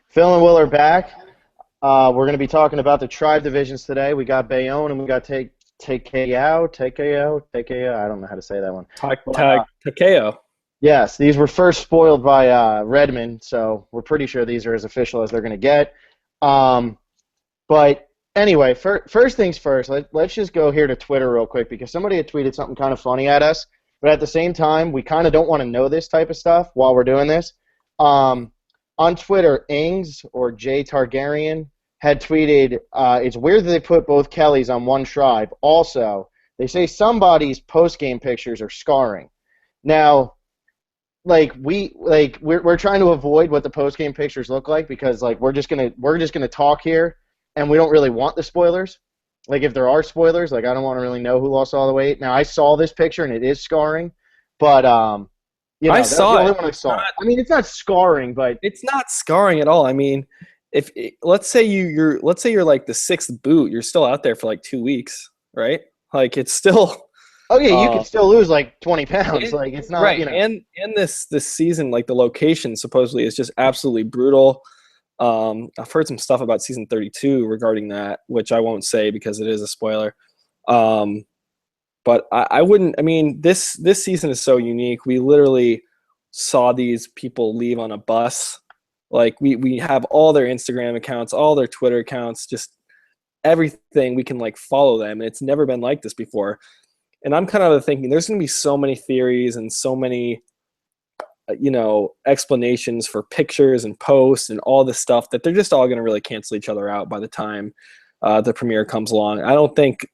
Phil and Will are back. We're going to be talking about the tribe divisions today. We got Bayon and we got Takeo. I don't know how to say that one. But, Takeo. yes, these were first spoiled by Redmond, so we're pretty sure these are as official as they're going to get. Um, but anyway, first things first, let's just go here to Twitter real quick because somebody had tweeted something kind of funny at us. But at the same time, we kind of don't want to know this type of stuff while we're doing this. On Twitter, Ings or Jay Targaryen had tweeted, it's weird that they put both Kellys on one tribe. Also, they say somebody's post-game pictures are scarring. Now, we're trying to avoid what the post-game pictures look like because we're just gonna talk here, and we don't really want the spoilers. Like if there are spoilers, I don't want to really know who lost all the weight. Now I saw this picture and it is scarring, but that's the only one I saw. I mean, it's not scarring, but It's not scarring at all. I mean, if let's say you're like the sixth boot, you're still out there for like 2 weeks, right? Like it's still. oh yeah, you could still lose 20 pounds. It's not right. And this season, like the location supposedly is just absolutely brutal. I've heard some stuff about season 32 regarding that, which I won't say because it is a spoiler. But I wouldn't. I mean, this season is so unique. We literally saw these people leave on a bus. Like we have all their Instagram accounts, all their Twitter accounts, just everything. We can follow them. And it's never been like this before. And I'm kind of thinking there's going to be so many theories and so many explanations for pictures and posts and all this stuff that they're just all going to really cancel each other out by the time the premiere comes along. I don't think,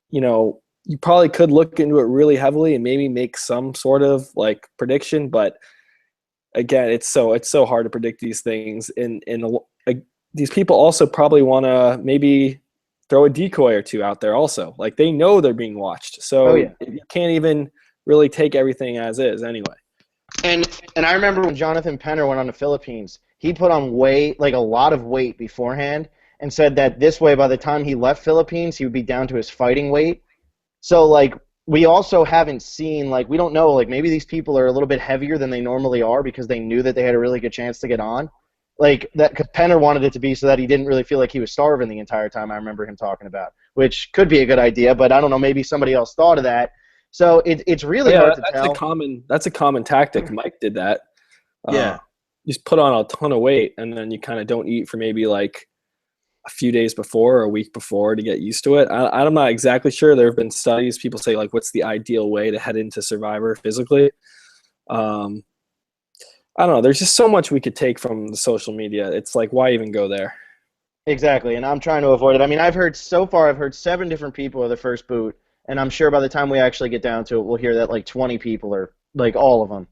you probably could look into it really heavily and maybe make some sort of prediction, but again, it's so hard to predict these things. And these people also probably want to maybe throw a decoy or two out there also. They know they're being watched. So oh yeah. You can't even really take everything as is anyway. And I remember when Jonathan Penner went on the Philippines, he put on weight, a lot of weight beforehand, and said that this way, by the time he left Philippines, he would be down to his fighting weight. So, we also haven't seen, we don't know, maybe these people are a little bit heavier than they normally are because they knew that they had a really good chance to get on. That, because Penner wanted it to be so that he didn't really feel like he was starving the entire time. I remember him talking about, which could be a good idea, but I don't know, maybe somebody else thought of that. So it's really hard to tell. That's a common tactic. Mike did that. Yeah. Just put on a ton of weight, and then you kind of don't eat for maybe a few days before or a week before to get used to it. I'm not exactly sure. There have been studies. People say what's the ideal way to head into Survivor physically. I don't know. There's just so much we could take from the social media. It's why even go there? Exactly, and I'm trying to avoid it. I mean, I've heard 7 different people are the first boot. And I'm sure by the time we actually get down to it, we'll hear that 20 people are, all of them,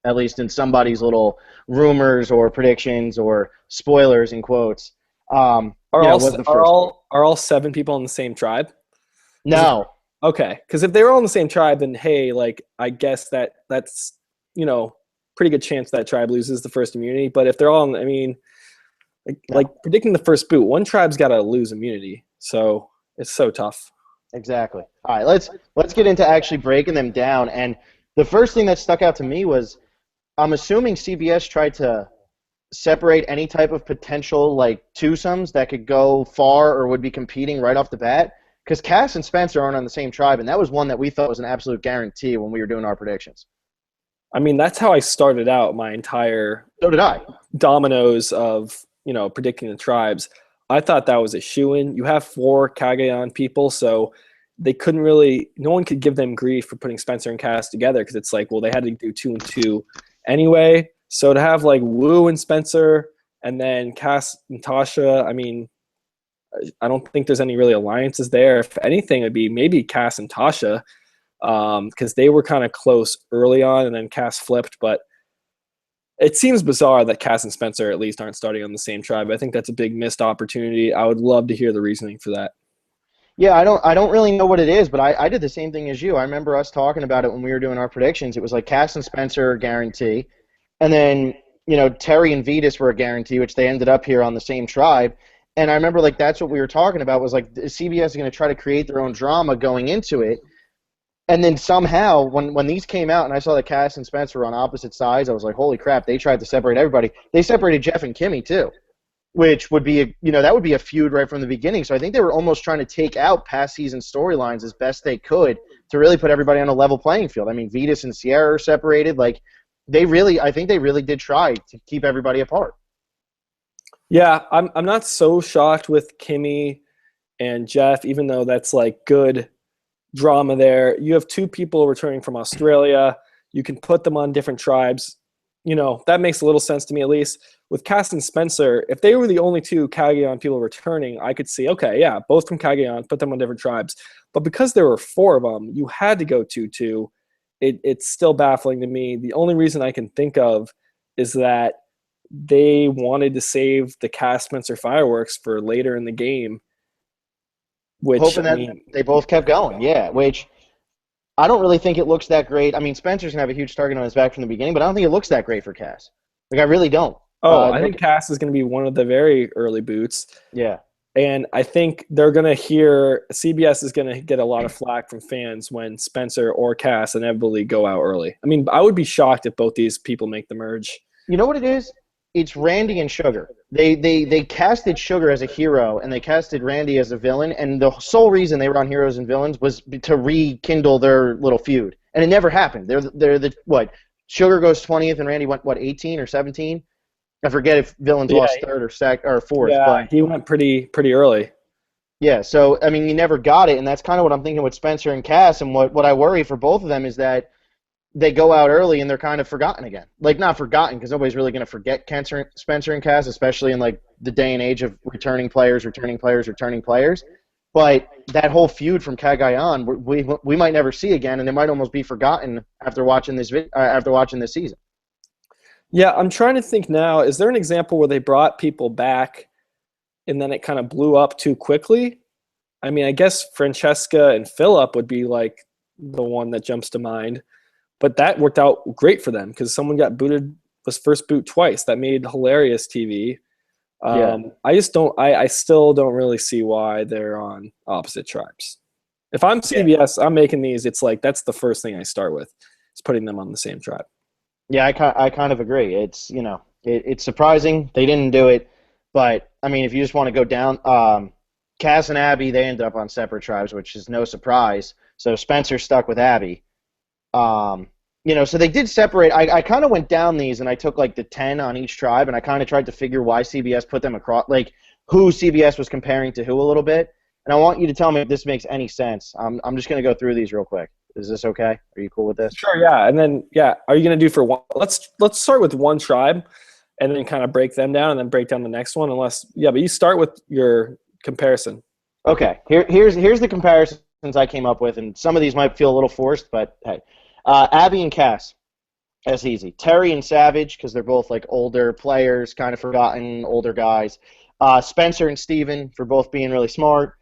at least in somebody's little rumors or predictions or spoilers in quotes. Are all 7 people in the same tribe? No. Okay, because if they were all in the same tribe, then hey, I guess that's pretty good chance that tribe loses the first immunity. But if they're all, predicting the first boot, one tribe's got to lose immunity, so it's so tough. Exactly. All right, let's get into actually breaking them down. And the first thing that stuck out to me was, I'm assuming CBS tried to separate any type of potential twosomes that could go far or would be competing right off the bat, because Cass and Spencer aren't on the same tribe, and that was one that we thought was an absolute guarantee when we were doing our predictions. I mean, that's how I started out my entire So did I. dominoes of predicting the tribes. I thought that was a shoo-in. You have 4 Kagayan people, so they couldn't really – no one could give them grief for putting Spencer and Cass together because it's they had to do 2 and 2 anyway. So to have Wu and Spencer and then Cass and Tasha, I mean, I don't think there's any really alliances there. If anything, it would be maybe Cass and Tasha because they were kind of close early on and then Cass flipped, but – it seems bizarre that Cass and Spencer at least aren't starting on the same tribe. I think that's a big missed opportunity. I would love to hear the reasoning for that. Yeah, I don't really know what it is, but I did the same thing as you. I remember us talking about it when we were doing our predictions. It was Cass and Spencer guarantee, and then Terry and Vetus were a guarantee, which they ended up here on the same tribe. And I remember that's what we were talking about was CBS is going to try to create their own drama going into it. And then somehow, when these came out and I saw that Cass and Spencer were on opposite sides, I was like, holy crap, they tried to separate everybody. They separated Jeff and Kimmy, too. which would be that would be a feud right from the beginning. So I think they were almost trying to take out past season storylines as best they could to really put everybody on a level playing field. I mean, Vetus and Sierra are separated. Like I think they really did try to keep everybody apart. Yeah, I'm not so shocked with Kimmy and Jeff, even though that's like good drama there. You have two people returning from Australia. You can put them on different tribes. That makes a little sense to me, at least. With Cass and Spencer, if they were the only two Cagayan people returning, I could see, okay, yeah, both from Cagayan, put them on different tribes. But because there were four of them, you had to go 2-2. It's still baffling to me. The only reason I can think of is that they wanted to save the Cass Spencer fireworks for later in the game, which, hoping that they both kept going. Yeah, which I don't really think it looks that great. I mean, Spencer's going to have a huge target on his back from the beginning, but I don't think it looks that great for Cass. Like, I really don't. I think Cass is going to be one of the very early boots. Yeah. And I think they're going to CBS is going to get a lot of flack from fans when Spencer or Cass inevitably go out early. I mean, I would be shocked if both these people make the merge. You know what it is? It's Randy and Sugar. They casted Sugar as a hero, and they casted Randy as a villain, and the sole reason they were on Heroes and Villains was to rekindle their little feud. And it never happened. They're the what? Sugar goes 20th, and Randy went, 18 or 17? I forget if Villains lost third or fourth. Yeah, but he went pretty early. Yeah, so, I mean, you never got it, and that's kind of what I'm thinking with Spencer and Cass, and what I worry for both of them is that they go out early and they're kind of forgotten again. Like, not forgotten, because nobody's really going to forget Spencer and Cass, especially in, like, the day and age of returning players. But that whole feud from Cagayan, we might never see again, and it might almost be forgotten after watching this season. Yeah, I'm trying to think now. Is there an example where they brought people back and then it kind of blew up too quickly? I mean, I guess Francesca and Philip would be like the one that jumps to mind. But that worked out great for them because someone got booted, was first boot twice. That made hilarious TV. Yeah. I still don't really see why they're on opposite tribes. If I'm CBS, I'm making these, it's like that's the first thing I start with, is putting them on the same tribe. Yeah, I kind of agree. It's, it's surprising they didn't do it, but, I mean, if you just want to go down, Cass and Abby, they ended up on separate tribes, which is no surprise. So Spencer stuck with Abby. So they did separate. I kind of went down these, and I took, like, the 10 on each tribe, and I kind of tried to figure why CBS put them across, like, who CBS was comparing to who a little bit. And I want you to tell me if this makes any sense. I'm just going to go through these real quick. Is this okay? Are you cool with this? Sure, yeah. And then, are you going to do for one? Let's start with one tribe and then kind of break them down and then break down the next one. But you start with your comparison. Okay. Here's the comparisons I came up with, and some of these might feel a little forced, but hey. Abby and Cass. That's easy. Terry and Savage, because they're both like older players, kind of forgotten, older guys. Spencer and Steven for both being really smart.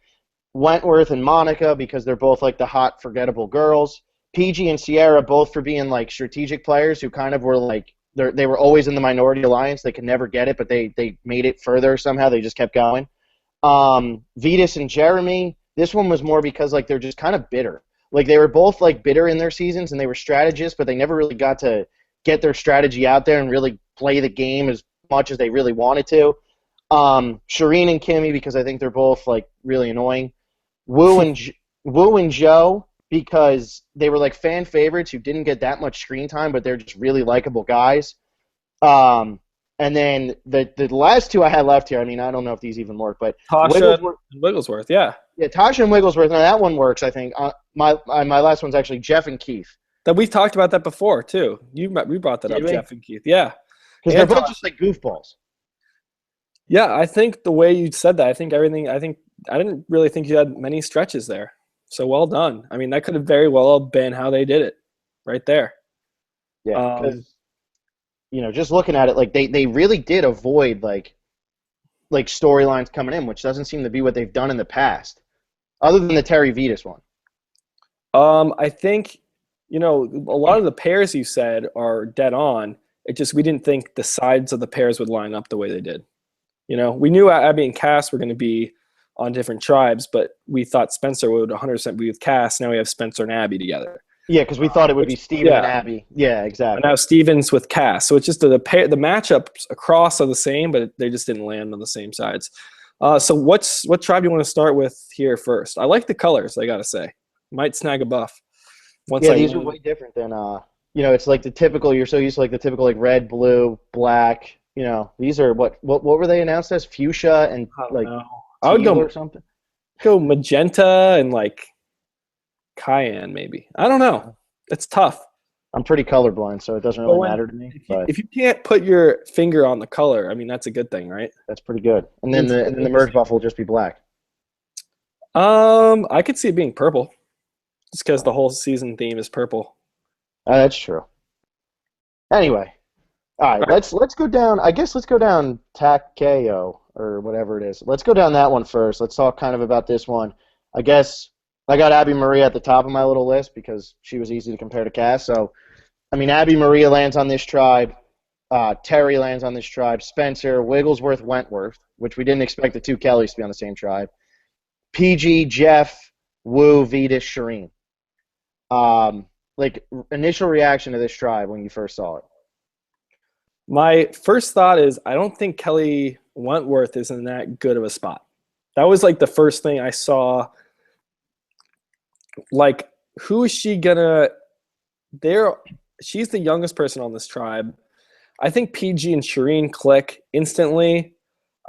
Wentworth and Monica, because they're both like the hot, forgettable girls. PG and Sierra, both for being like strategic players who kind of were like, they were always in the minority alliance. They could never get it, but they made it further somehow. They just kept going. Vetus and Jeremy, this one was more because like they're just kind of bitter. Like they were both like bitter in their seasons, and they were strategists, but they never really got to get their strategy out there and really play the game as much as they really wanted to. Shireen and Kimmy, because I think they're both like really annoying. Wu and Joe, because they were like fan favorites who didn't get that much screen time, but they're just really likable guys. And then the last two I had left here, I mean, I don't know if these even work, but Tasha and Wigglesworth, yeah. Yeah, Tasha and Wigglesworth, now that one works, I think. My last one's actually Jeff and Keith. That we've talked about that before, too. We brought that up, Jeff and Keith, yeah. Because they're both just like goofballs. Yeah, I think the way you said that, I didn't really think you had many stretches there. So well done. I mean, that could have very well been how they did it right there. Yeah, because, just looking at it, like they really did avoid like storylines coming in, which doesn't seem to be what they've done in the past, other than the Terry Vetus one. I think, a lot of the pairs you said are dead on. It just, we didn't think the sides of the pairs would line up the way they did. We knew Abby and Cass were going to be on different tribes, but we thought Spencer would 100% be with Cass. Now we have Spencer and Abby together. Yeah, because we thought it would be Which Steven and yeah, Abby. Yeah, and now exactly. Stevens with Cass. So it's just the pair, the matchups across are the same, but they just didn't land on the same sides. So what tribe do you want to start with here first? I like the colors. I gotta say, might snag a buff once Yeah, I these are win. way different than it's like the typical. You're so used to like the typical like red, blue, black. These are what were they announced as? Fuchsia and I don't like know. I would teal or something. go magenta and like cayenne maybe. I don't know. It's tough. I'm pretty colorblind, so it doesn't But really when matter to me. if you But if you can't put your finger on the color, I mean that's a good thing, right? that's pretty good. And then Means the it's and then the merge interesting. buff will just be black. I could see it being purple, just because Uh, the whole season theme is purple. that's true. Anyway, all right, All right. let's go down. I guess let's go down Takeo or whatever it is. Let's go down that one first. Let's talk kind of about this one. I guess I got Abby Maria at the top of my little list because she was easy to compare to Cass. So I mean, Abby Maria lands on this tribe. Terry lands on this tribe. Spencer, Wigglesworth, Wentworth, which we didn't expect the two Kellys to be on the same tribe. PG, Jeff, Wu, Vetus, Shireen. Like initial reaction to this tribe when you first saw it. My first thought is I don't think Kelly Wentworth is in that good of a spot. That was like the first thing I saw. Like, who is she gonna? There, she's the youngest person on this tribe. I think PG and Shireen click instantly.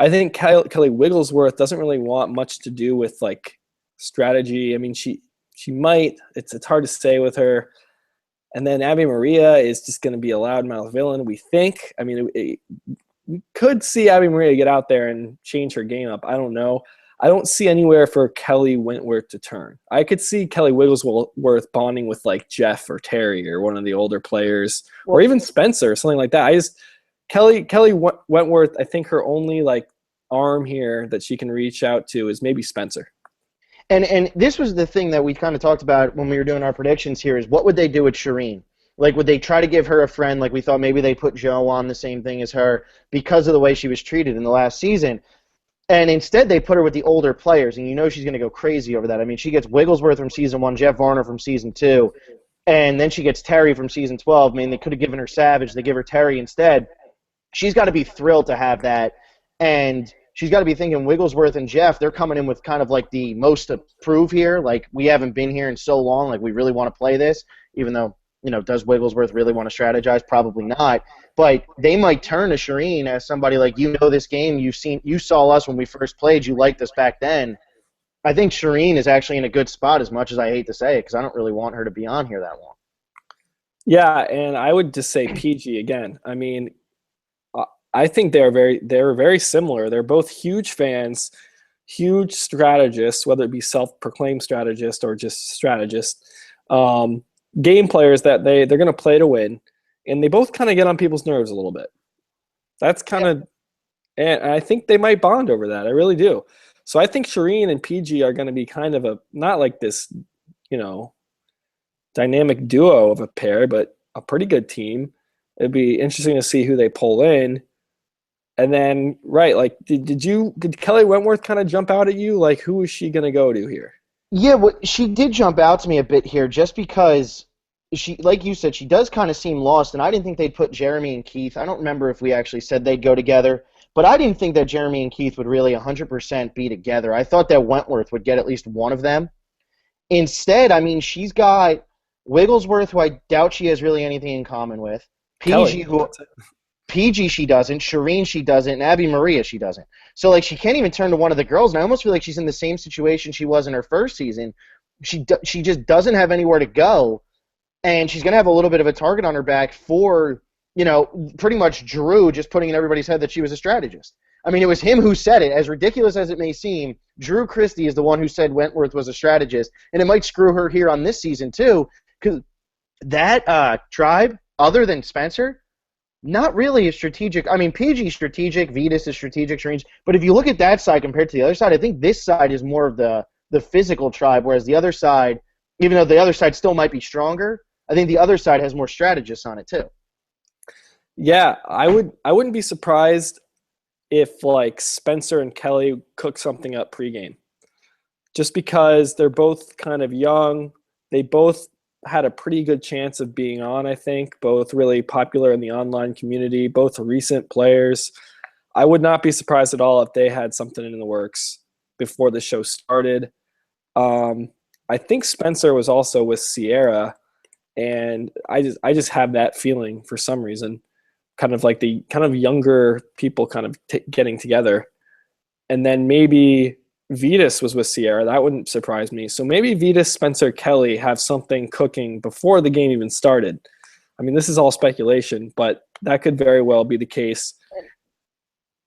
I think Kelly Wigglesworth doesn't really want much to do with like strategy. I mean, she might. It's hard to say with her. And then Abby Maria is just going to be a loudmouth villain. We think. I mean, we could see Abby Maria get out there and change her game up. I don't know. I don't see anywhere for Kelly Wentworth to turn. I could see Kelly Wigglesworth bonding with like Jeff or Terry or one of the older players, or Well, even Spencer or something like that. Kelly Wentworth. I think her only like arm here that she can reach out to is maybe Spencer. and this was the thing that we kind of talked about when we were doing our predictions here is what would they do with Shireen? Like, would they try to give her a friend? Like we thought maybe they put Joe on the same thing as her because of the way she was treated in the last season. And instead, they put her with the older players, and she's going to go crazy over that. I mean, she gets Wigglesworth from season 1, Jeff Varner from season 2, and then she gets Terry from season 12. I mean, they could have given her Savage. They give her Terry instead. She's got to be thrilled to have that, and she's got to be thinking Wigglesworth and Jeff, they're coming in with kind of like the most to prove here. Like, we haven't been here in so long. Like, we really want to play this, even though, does Wigglesworth really want to strategize? Probably not. But they might turn to Shireen as somebody like, this game, you saw us when we first played, you liked us back then. I think Shireen is actually in a good spot, as much as I hate to say it, because I don't really want her to be on here that long. Yeah, and I would just say PG again. I mean, I think they're very similar. They're both huge fans, huge strategists, whether it be self-proclaimed strategist or just strategist. Game players that they're going to play to win, and they both kind of get on people's nerves a little bit. That's kind of, and I think they might bond over that. I really do. So I think Shireen and PG are going to be kind of a not like this, you know, dynamic duo of a pair, but a pretty good team. It'd be interesting to see who they pull in. And then, right, like, did Kelly Wentworth kind of jump out at you? Like, who is she gonna go to here? Yeah, she did jump out to me a bit here, just because she, like you said, she does kind of seem lost, and I didn't think they'd put Jeremy and Keith. I don't remember if we actually said they'd go together, but I didn't think that Jeremy and Keith would really 100% be together. I thought that Wentworth would get at least one of them. Instead, I mean, she's got Wigglesworth, who I doubt she has really anything in common with. PG, Kelly. who PG she doesn't, Shireen she doesn't, and Abby Maria she doesn't. So like she can't even turn to one of the girls, and I almost feel like she's in the same situation she was in her first season. She just doesn't have anywhere to go, and she's gonna have a little bit of a target on her back for pretty much Drew just putting in everybody's head that she was a strategist. I mean, it was him who said it. As ridiculous as it may seem, Drew Christie is the one who said Wentworth was a strategist, and it might screw her here on this season too, because that tribe, other than Spencer, not really a strategic. I mean, PG strategic, Vetus is strategic, strange. But if you look at that side compared to the other side, I think this side is more of the physical tribe, whereas the other side, even though the other side still might be stronger, I think the other side has more strategists on it too. Yeah, I wouldn't be surprised if like Spencer and Kelly cook something up pregame. Just because they're both kind of young, they both had a pretty good chance of being on, I think. Both really popular in the online community, both recent players. I would not be surprised at all if they had something in the works before the show started. I think Spencer was also with Sierra, and I just have that feeling for some reason, kind of like the kind of younger people kind of getting together. And then maybe Vetus was with Sierra. That wouldn't surprise me. So maybe Vetus, Spencer, Kelly have something cooking before the game even started. I mean, this is all speculation, but that could very well be the case.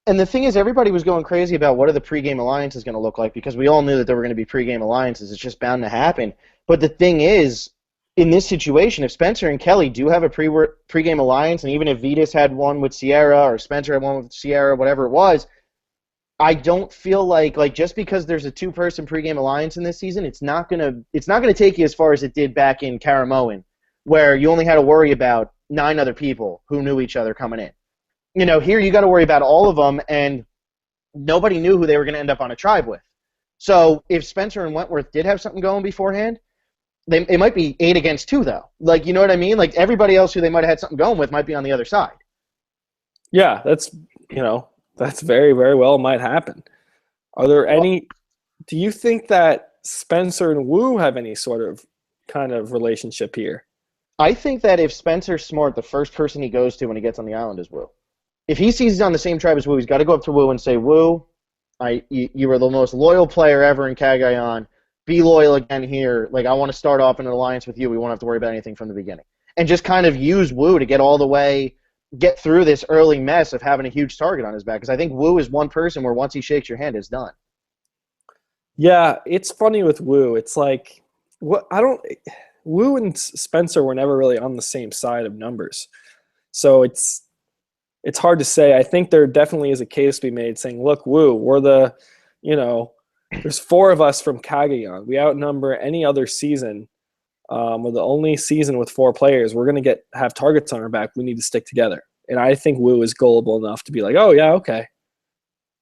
And the thing is, everybody was going crazy about what are the pregame alliances going to look like, because we all knew that there were going to be pregame alliances. It's just bound to happen. But the thing is, in this situation, if Spencer and Kelly do have a pregame alliance, and even if Vetus had one with Sierra or Spencer had one with Sierra, whatever it was, I don't feel like just because there's a two-person pregame alliance in this season, it's not gonna take you as far as it did back in Karamoan, where you only had to worry about 9 other people who knew each other coming in. Here you got to worry about all of them, and nobody knew who they were going to end up on a tribe with. So if Spencer and Wentworth did have something going beforehand, it might be 8 against 2, though. You know what I mean? Like, everybody else who they might have had something going with might be on the other side. Yeah, that's very, very well might happen. Are there any – do you think that Spencer and Wu have any sort of kind of relationship here? I think that if Spencer's smart, the first person he goes to when he gets on the island is Wu. If he sees he's on the same tribe as Wu, he's got to go up to Wu and say, Wu, you were the most loyal player ever in Cagayan. Be loyal again here. I want to start off in an alliance with you. We won't have to worry about anything from the beginning. And just kind of use Wu to get through this early mess of having a huge target on his back. Because I think Wu is one person where once he shakes your hand, it's done. Yeah, it's funny with Wu. It's like, Wu and Spencer were never really on the same side of numbers. So it's hard to say. I think there definitely is a case to be made saying, look, Wu, we're there's 4 of us from Cagayan. We outnumber any other season. We're the only season with 4 players. We're going to have targets on our back. We need to stick together. And I think Wu is gullible enough to be like, oh, yeah, okay.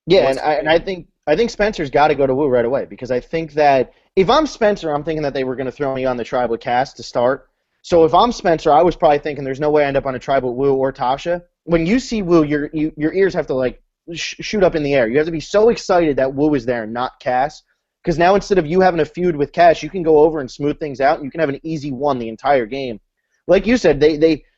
Yeah, and I think Spencer's got to go to Wu right away, because I think that if I'm Spencer, I'm thinking that they were going to throw me on the tribe with Cass to start. So if I'm Spencer, I was probably thinking there's no way I end up on a tribe with Wu or Tasha. When you see Wu, your ears have to shoot up in the air. You have to be so excited that Wu is there, not Cass. Because now instead of you having a feud with Cass, you can go over and smooth things out, and you can have an easy 1 the entire game. Like you said,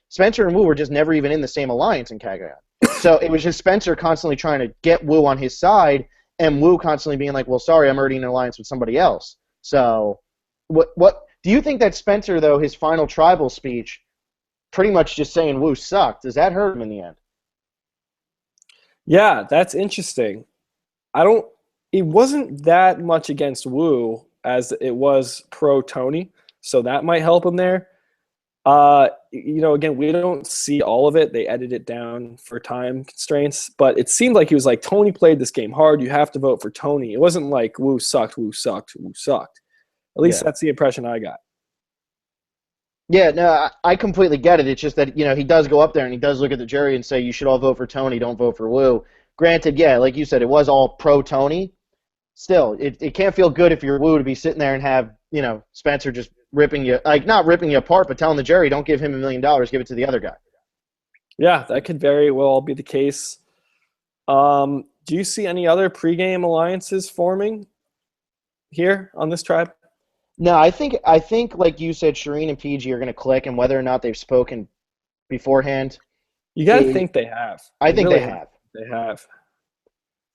Spencer and Wu were just never even in the same alliance in Cagayan. So it was just Spencer constantly trying to get Wu on his side, and Wu constantly being like, well, sorry, I'm already in an alliance with somebody else. So what do you think that Spencer, though, his final tribal speech, pretty much just saying Wu sucked, does that hurt him in the end? Yeah, that's interesting. It wasn't that much against Wu as it was pro Tony, so that might help him there. Again, we don't see all of it. They edit it down for time constraints, but it seemed like he was like, Tony played this game hard. You have to vote for Tony. It wasn't like Wu sucked, Wu sucked, Wu sucked. At least that's the impression I got. Yeah, no, I completely get it. It's just that, he does go up there and he does look at the jury and say, you should all vote for Tony, don't vote for Wu. Granted, yeah, like you said, it was all pro Tony. Still, it can't feel good if you're Wu to be sitting there and have, Spencer just ripping you, not ripping you apart, but telling the jury, don't give him $1 million, give it to the other guy. Yeah, that could very well be the case. Do you see any other pregame alliances forming here on this tribe? No, I think like you said, Shireen and PG are going to click, and whether or not they've spoken beforehand. You got to think they have. I think they have. They have.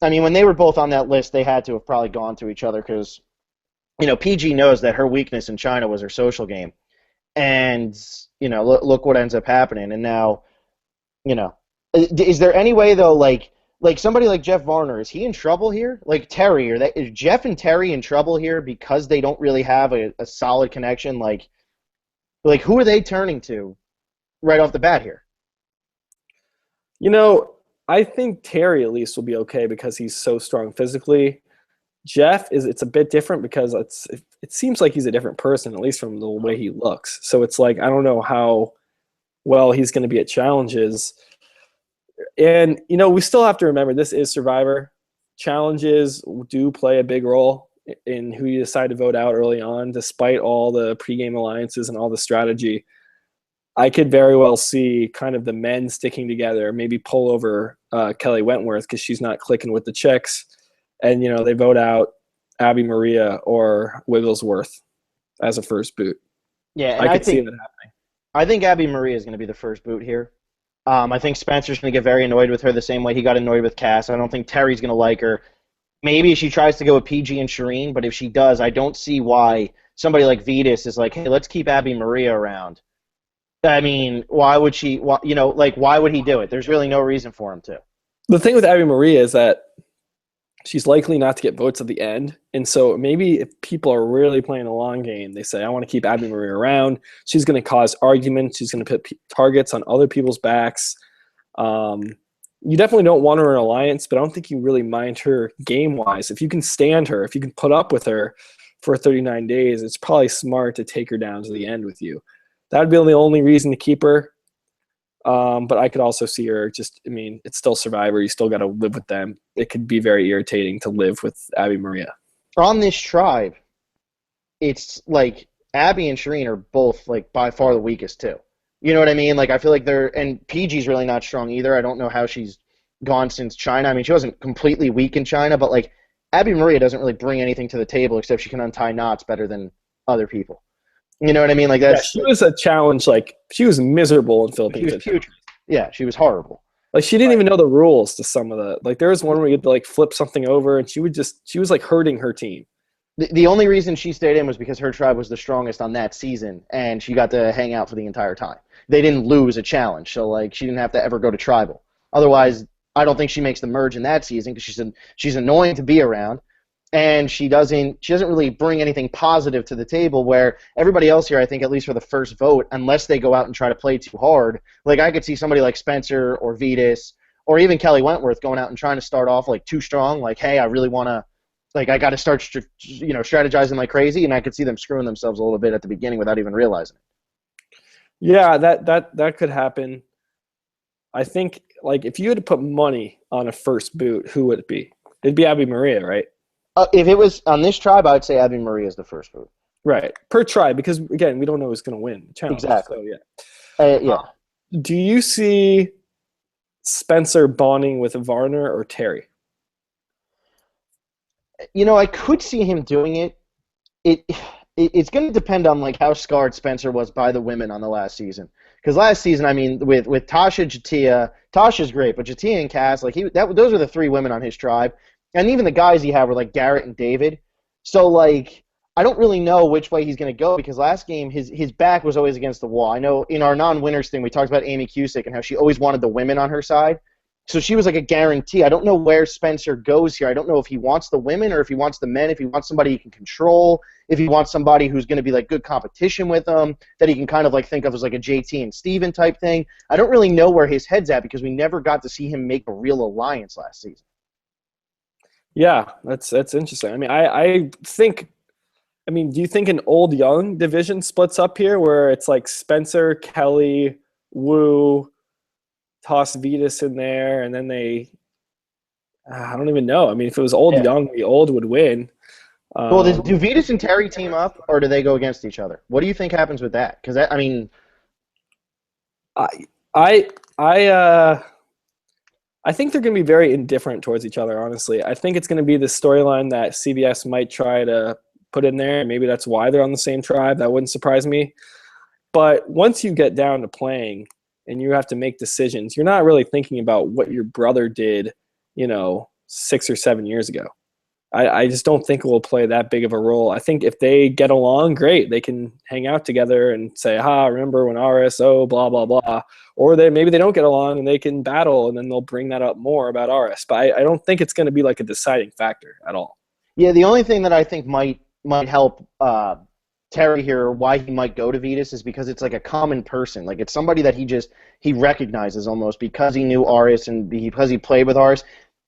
I mean, when they were both on that list, they had to have probably gone to each other because, PG knows that her weakness in China was her social game. And, look what ends up happening. And now, is there any way, though, like somebody like Jeff Varner, is he in trouble here? Like Terry, is Jeff and Terry in trouble here because they don't really have a solid connection? Like who are they turning to right off the bat here? I think Terry at least will be okay because he's so strong physically. Jeff it's a bit different because it seems like he's a different person, at least from the way he looks. So it's like I don't know how well he's going to be at challenges. And we still have to remember this is Survivor. Challenges do play a big role in who you decide to vote out early on, despite all the pregame alliances and all the strategy. I could very well see kind of the men sticking together, maybe pull over Kelly Wentworth because she's not clicking with the chicks, and they vote out Abby Maria or Wigglesworth as a first boot. Yeah, and I could see that happening. I think Abby Maria is going to be the first boot here. I think Spencer's going to get very annoyed with her the same way he got annoyed with Cass. I don't think Terry's going to like her. Maybe she tries to go with PG and Shireen, but if she does, I don't see why somebody like Vetus is like, hey, let's keep Abby Maria around. I mean, why would she? Why would he do it? There's really no reason for him to. The thing with Abby Maria is that she's likely not to get votes at the end. And so maybe if people are really playing a long game, they say, I want to keep Abby Maria around. She's going to cause arguments. She's going to put targets on other people's backs. You definitely don't want her in an alliance, but I don't think you really mind her game-wise. If you can stand her, if you can put up with her for 39 days, it's probably smart to take her down to the end with you. That would be the only reason to keep her. But I could also see her it's still Survivor. You still got to live with them. It could be very irritating to live with Abby Maria. On this tribe, it's like Abby and Shireen are both like by far the weakest too. You know what I mean? Like I feel like and PG's really not strong either. I don't know how she's gone since China. I mean, she wasn't completely weak in China, but like Abby Maria doesn't really bring anything to the table except she can untie knots better than other people. You know what I mean? Like that's she was a challenge. Like she was miserable in Philippines. She was putrid. Yeah, she was horrible. Like she didn't even know the rules to some of the. Like there was one where you had to like flip something over, and she was like hurting her team. The only reason she stayed in was because her tribe was the strongest on that season, and she got to hang out for the entire time. They didn't lose a challenge, so like she didn't have to ever go to tribal. Otherwise, I don't think she makes the merge in that season because she's annoying to be around. And she doesn't really bring anything positive to the table where everybody else here, I think, at least for the first vote, unless they go out and try to play too hard, like I could see somebody like Spencer or Vetus or even Kelly Wentworth going out and trying to start off like too strong, like, hey, I really want to, like I got to start strategizing like crazy, and I could see them screwing themselves a little bit at the beginning without even realizing it. Yeah, that could happen. I think like if you had to put money on a first boot, who would it be? It'd be Abby Maria, right? If it was on this tribe, I would say Abby Maria is the first vote. Right. Per tribe, because, again, we don't know who's going to win the challenge. Exactly. So, yeah. Do you see Spencer bonding with Varner or Terry? I could see him doing it. It's going to depend on like how scarred Spencer was by the women on the last season. Because last season, I mean, with Tasha, Jatia, Tasha's great, but Jatia and Cass, like those are the three women on his tribe. And even the guys he had were like Garrett and David. So, like, I don't really know which way he's going to go because last game his back was always against the wall. I know in our non-winners thing we talked about Amy Cusick and how she always wanted the women on her side. So she was like a guarantee. I don't know where Spencer goes here. I don't know if he wants the women or if he wants the men, if he wants somebody he can control, if he wants somebody who's going to be like good competition with him, that he can kind of like think of as like a JT and Steven type thing. I don't really know where his head's at because we never got to see him make a real alliance last season. Yeah, that's interesting. I mean, I think, do you think an old-young division splits up here where it's like Spencer, Kelly, Wu, toss Vetus in there, and then I don't even know. I mean, if it was old-young, the old would win. Well, do Vetus and Terry team up, or do they go against each other? What do you think happens with that? Because, I think they're going to be very indifferent towards each other, honestly. I think it's going to be the storyline that CBS might try to put in there. Maybe that's why they're on the same tribe. That wouldn't surprise me. But once you get down to playing and you have to make decisions, you're not really thinking about what your brother did, 6 or 7 years ago. I just don't think it will play that big of a role. I think if they get along, great. They can hang out together and say, remember when RSO, blah, blah, blah. Or maybe they don't get along and they can battle, and then they'll bring that up more about RS. But I don't think it's going to be like a deciding factor at all. Yeah, the only thing that I think might help Terry here, or why he might go to Vetus, is because it's like a common person. Like it's somebody that he recognizes almost because he knew RS and because he played with RS.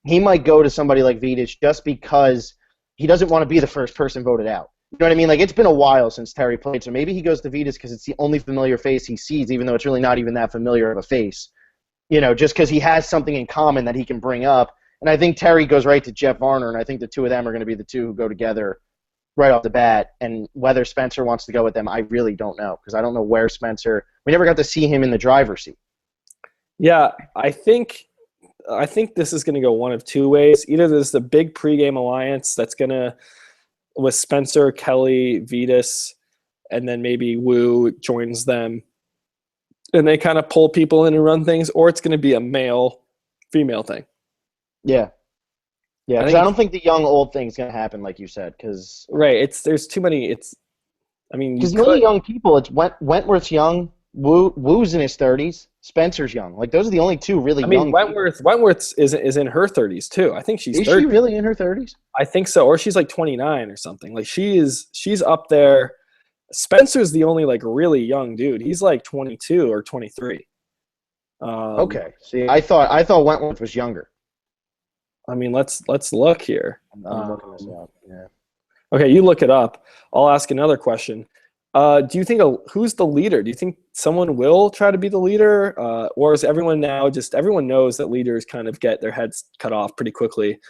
He might go to somebody like Vetus just because he doesn't want to be the first person voted out. You know what I mean? Like, it's been a while since Terry played, so maybe he goes to Vetus because it's the only familiar face he sees, even though it's really not even that familiar of a face. Just because he has something in common that he can bring up. And I think Terry goes right to Jeff Varner, and I think the two of them are going to be the two who go together right off the bat. And whether Spencer wants to go with them, I really don't know, because I don't know where Spencer. We never got to see him in the driver's seat. Yeah, I think this is going to go one of two ways. Either there's the big pregame alliance that's going to, with Spencer, Kelly, Vetus, and then maybe Wu joins them, and they kind of pull people in and run things, or it's going to be a male-female thing. Yeah. Yeah, I because think I don't think the young old thing's going to happen, like you said, because right. There's too many. I mean, you the only could. young people, it's Wentworth's young, Wu's in his 30s, Spencer's young. Like, those are the only two really I mean, young Wentworth is in her 30s too. I think she's people. Is 30. she really in her 30s? I think so, or she's like 29 or something. Like she's up there. Spencer's the only like really young dude. He's like 22 or 23. Okay. See, I thought Wentworth was younger. I mean, let's look here. I'm looking this up. Yeah. Okay, you look it up. I'll ask another question. Do you think who's the leader? Do you think someone will try to be the leader, or is everyone now everyone knows that leaders kind of get their heads cut off pretty quickly,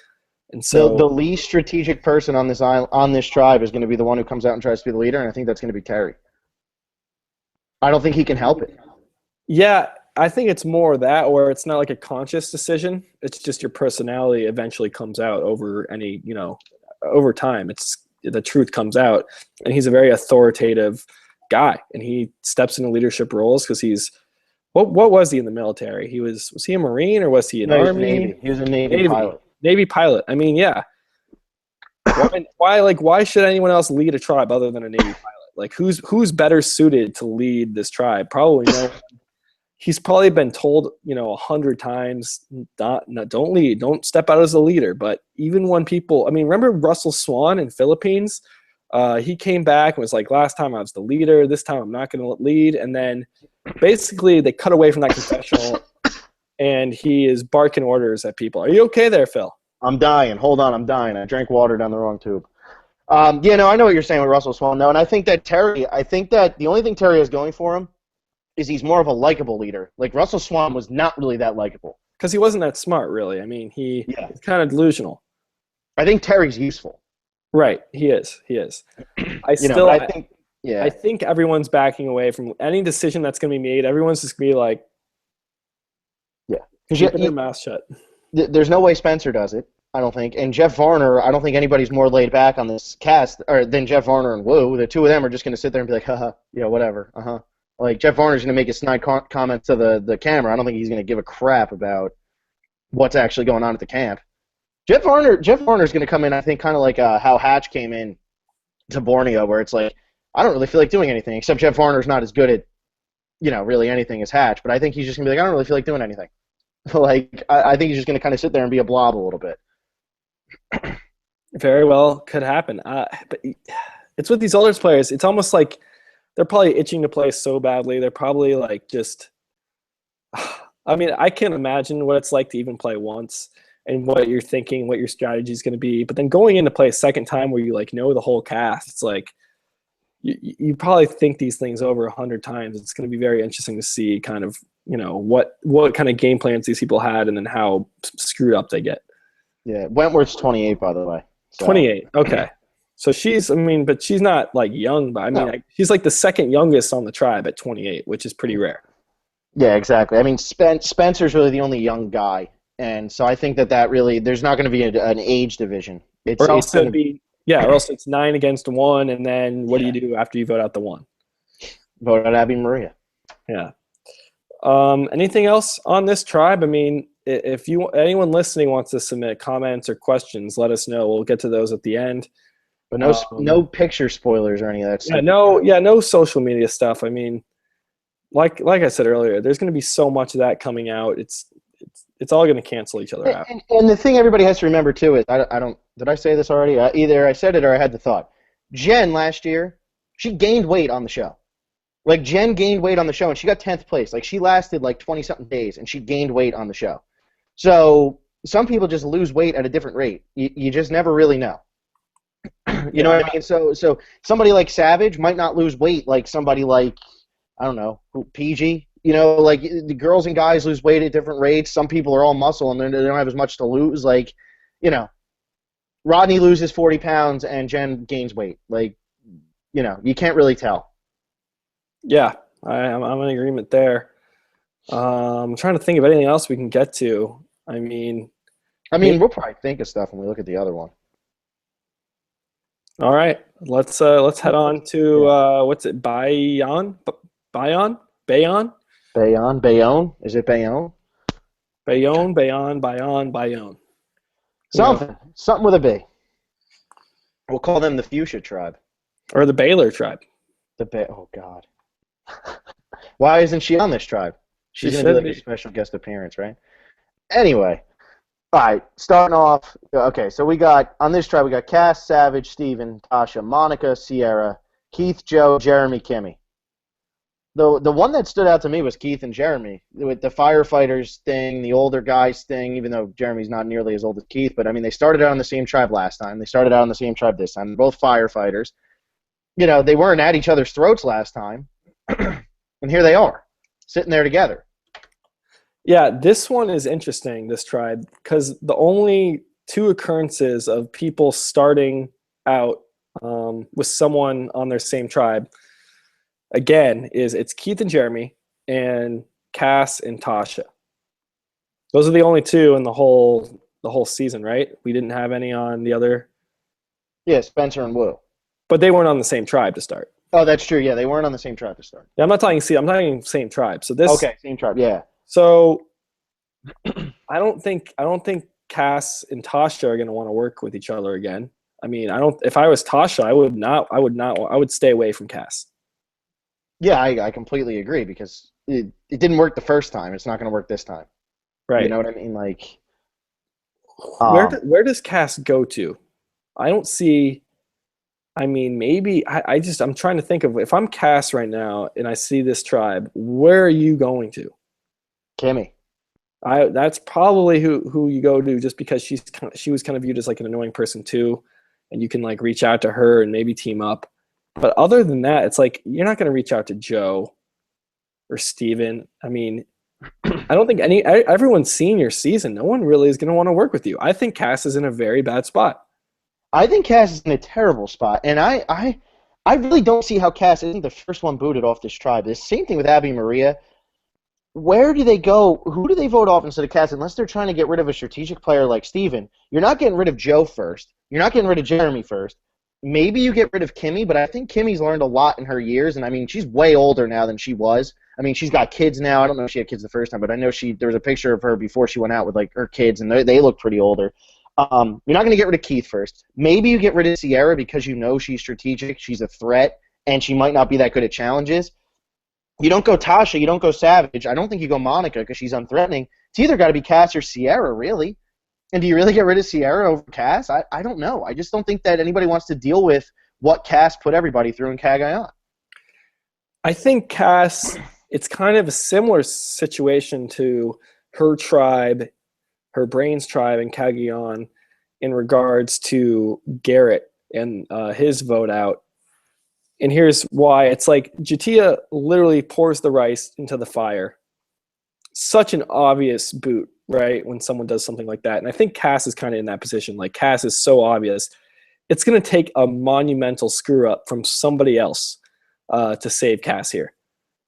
and so The least strategic person on this tribe is going to be the one who comes out and tries to be the leader, and I think that's going to be Terry. I don't think he can help it. yeah, I think it's more that, or it's not like a conscious decision. It's just your personality eventually comes out over over time. It's the truth comes out, and he's a very authoritative guy, and he steps into leadership roles because he's what was he in the military? Was he a Marine or was he an Army? He was a Navy pilot. Navy pilot. I mean, yeah. Why should anyone else lead a tribe other than a Navy pilot? Like who's better suited to lead this tribe? Probably no one. He's probably been told, 100 times, don't lead, don't step out as a leader. But even when people, I mean, remember Russell Swan in Philippines? He came back and was like, last time I was the leader, this time I'm not going to lead. And then basically they cut away from that confessional, and he is barking orders at people. Are you okay there, Phil? I'm dying. Hold on, I'm dying. I drank water down the wrong tube. I know what you're saying with Russell Swan, though, and I think that the only thing Terry has going for him is he's more of a likable leader. Like, Russell Swan was not really that likable. Because he wasn't that smart, really. I mean, he's kind of delusional. I think Terry's useful. Right, he is. I think everyone's backing away from any decision that's going to be made. Everyone's just going to be like, keeping their mouth shut. There's no way Spencer does it, I don't think. And Jeff Varner, I don't think anybody's more laid back on this cast than Jeff Varner and Wu. The two of them are just going to sit there and be like, haha, yeah, whatever, uh-huh. Like, Jeff Varner's going to make a snide comment to the camera. I don't think he's going to give a crap about what's actually going on at the camp. Jeff Varner's going to come in, I think, kind of like how Hatch came in to Borneo, where it's like, I don't really feel like doing anything, except Jeff Varner's not as good at, really anything as Hatch. But I think he's just going to be like, I don't really feel like doing anything. Like, I think he's just going to kind of sit there and be a blob a little bit. Very well could happen. But it's with these older players. It's almost like they're probably itching to play so badly. They're probably like just – I mean, I can't imagine what it's like to even play once and what you're thinking, what your strategy is going to be. But then going in to play a second time where you, know the whole cast, it's like you probably think these things over 100 times. It's going to be very interesting to see kind of, what kind of game plans these people had and then how screwed up they get. Yeah, Wentworth's 28, by the way. So. 28, okay. So but she's not like young, but she's like the second youngest on the tribe at 28, which is pretty rare. Yeah, exactly. I mean, Spencer's really the only young guy, and so I think that really there's not going to be an age division. Or else it's 9 against 1, and then what do you do after you vote out the 1? Vote out Abby Maria. Yeah. Anything else on this tribe? I mean, if anyone listening wants to submit comments or questions, let us know. We'll get to those at the end. But no picture spoilers or any of that stuff. No social media stuff. I mean, like I said earlier, there's going to be so much of that coming out. It's all going to cancel each other out. And the thing everybody has to remember too is did I say this already? Either I said it or I had the thought. Jen last year, she gained weight on the show. Like, Jen gained weight on the show and she got 10th place. Like, she lasted like 20-something days and she gained weight on the show. So some people just lose weight at a different rate. You just never really know. You know what I mean? So somebody like Savage might not lose weight like somebody like, I don't know, PG. Like, the girls and guys lose weight at different rates. Some people are all muscle and they don't have as much to lose. Like, Rodney loses 40 pounds and Jen gains weight. Like, you can't really tell. Yeah, I'm in agreement there. I'm trying to think of anything else we can get to. I mean, We'll probably think of stuff when we look at the other one. all right, let's head on to what's it? Bayon? Bayon? Bayon? Bayon? Is it Bayon? Bayon. Something with a B. We'll call them the Fuchsia tribe. Or the Baylor tribe. Oh God. Why isn't she on this tribe? She's going to be like a special guest appearance, right? Anyway. All right, starting off. Okay, so on this tribe, we got Cass, Savage, Steven, Tasha, Monica, Sierra, Keith, Joe, Jeremy, Kimmy. The one that stood out to me was Keith and Jeremy, with the firefighters thing, the older guys thing, even though Jeremy's not nearly as old as Keith. But, they started out on the same tribe last time. They started out on the same tribe this time. They're both firefighters. They weren't at each other's throats last time. And here they are, sitting there together. Yeah, this one is interesting, this tribe, because the only two occurrences of people starting out with someone on their same tribe, again, it's Keith and Jeremy and Cass and Tasha. Those are the only two in the whole season, right? We didn't have any on the other. Yeah, Spencer and Wu. But they weren't on the same tribe to start. Oh, that's true. Yeah, they weren't on the same tribe to start. Yeah, I'm not talking same tribe. So this. Okay, same tribe. Yeah. So I don't think Cass and Tasha are going to want to work with each other again. If I was Tasha, I would stay away from Cass. Yeah, I completely agree, because it didn't work the first time. It's not going to work this time. Right. You know what I mean? Like, where does Cass go to? I don't see. Maybe I'm trying to think of, if I'm Cass right now and I see this tribe, where are you going to? Kimmy. That's probably who you go to, just because she was kind of viewed as like an annoying person too, and you can like reach out to her and maybe team up. But other than that, it's like you're not going to reach out to Joe or Steven. I don't think everyone's seen your season. No one really is going to want to work with you. I think Cass is in a very bad spot. I think Cass is in a terrible spot, and I really don't see how Cass isn't the first one booted off this tribe. The same thing with Abby Maria. Where do they go? Who do they vote off instead of Cass? Unless they're trying to get rid of a strategic player like Steven. You're not getting rid of Joe first. You're not getting rid of Jeremy first. Maybe you get rid of Kimmy, but I think Kimmy's learned a lot in her years, and she's way older now than she was. She's got kids now. I don't know if she had kids the first time, but I know there was a picture of her before she went out with like her kids, and they look pretty older. You're not going to get rid of Keith first. Maybe you get rid of Sierra because she's strategic, she's a threat, and she might not be that good at challenges. You don't go Tasha, you don't go Savage. I don't think you go Monica because she's unthreatening. It's either got to be Cass or Sierra, really. And do you really get rid of Sierra over Cass? I don't know. I just don't think that anybody wants to deal with what Cass put everybody through in Cagayan. I think Cass, it's kind of a similar situation to her tribe, her Brains tribe in Cagayan, in regards to Garrett and his vote out. And here's why. It's like Jatia literally pours the rice into the fire. Such an obvious boot, right, when someone does something like that. And I think Cass is kind of in that position. Like, Cass is so obvious. It's going to take a monumental screw-up from somebody else to save Cass here.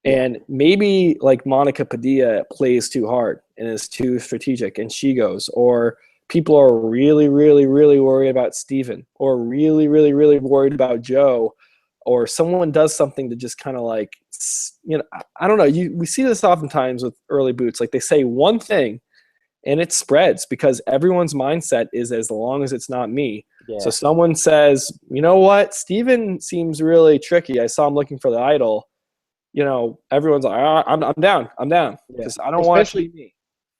And maybe, like, Monica Padilla plays too hard and is too strategic, and she goes. Or people are really, really, really worried about Steven, or really, really, really worried about Joe, or someone does something to just kind of like, I don't know. We see this oftentimes with early boots. Like, they say one thing and it spreads because everyone's mindset is, as long as it's not me. Yeah. So someone says, you know what, Steven seems really tricky. I saw him looking for the idol. Everyone's like, I'm down. Because I don't want it to be me.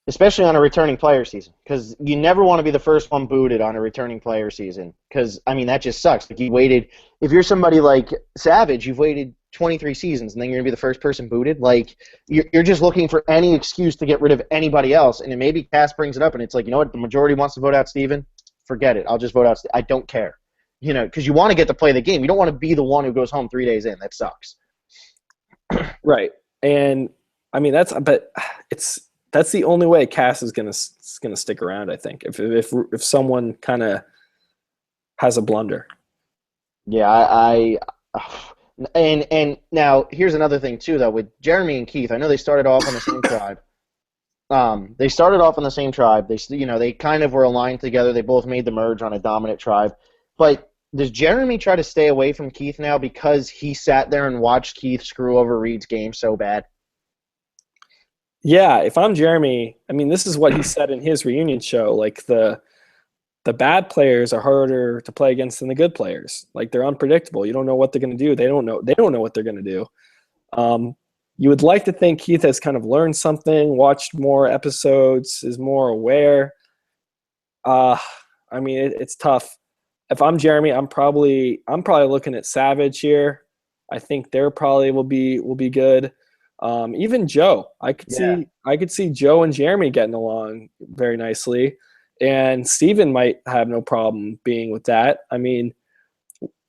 Especially on a returning player season, because you never want to be the first one booted on a returning player season, because, that just sucks. Like, you waited, if you're somebody like Savage, you've waited 23 seasons, and then you're going to be the first person booted. Like, you're just looking for any excuse to get rid of anybody else, and then maybe Cass brings it up, and it's like, you know what, the majority wants to vote out Steven? Forget it. I'll just vote out Steven. I don't care. Because you want to get to play the game. You don't want to be the one who goes home 3 days in. That sucks. Right. And, that's the only way Cass is gonna stick around. I think if someone kind of has a blunder. Yeah, and now here's another thing too, though, with Jeremy and Keith. I know they started off on the same tribe. They started off on the same tribe. They kind of were aligned together. They both made the merge on a dominant tribe. But does Jeremy try to stay away from Keith now because he sat there and watched Keith screw over Reed's game so bad? Yeah, if I'm Jeremy, I mean, this is what he said in his reunion show. Like the bad players are harder to play against than the good players. Like they're unpredictable. You don't know what they're going to do. They don't know. They don't know what they're going to do. You would like to think Keith has kind of learned something, watched more episodes, is more aware. I mean, it's tough. If I'm Jeremy, I'm probably looking at Savage here. I think there probably will be good. Even Joe, Yeah. I could see Joe and Jeremy getting along very nicely, and Steven might have no problem being with that. I mean,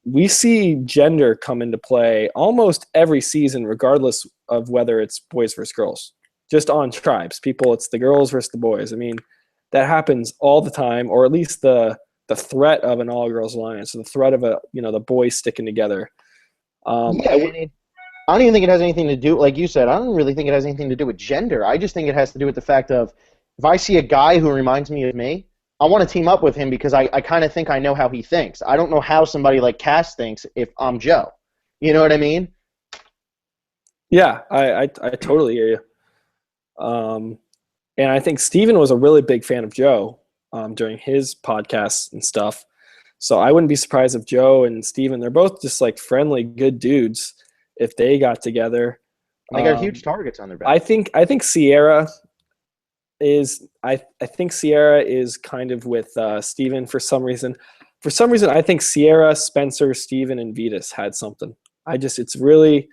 we see gender come into play almost every season, regardless of whether it's boys versus girls. Just on tribes, it's the girls versus the boys. I mean, that happens all the time, or at least the threat of an all girls alliance, the threat of the boys sticking together. Yeah, I don't even think it has anything to do, like you said, I don't really think it has anything to do with gender. I just think it has to do with the fact of if I see a guy who reminds me of me, I want to team up with him because I kind of think I know how he thinks. I don't know how somebody like Cass thinks if I'm Joe. You know what I mean? Yeah, I totally hear you. And I think Steven was a really big fan of Joe during his podcasts and stuff. So I wouldn't be surprised if Joe and Steven, they're both just like friendly, good dudes, if they got together. They got huge targets on their back. I think Sierra is I think Sierra is kind of with Steven for some reason. For some reason, I think Sierra, Spencer, Steven, and Vetus had something. It's really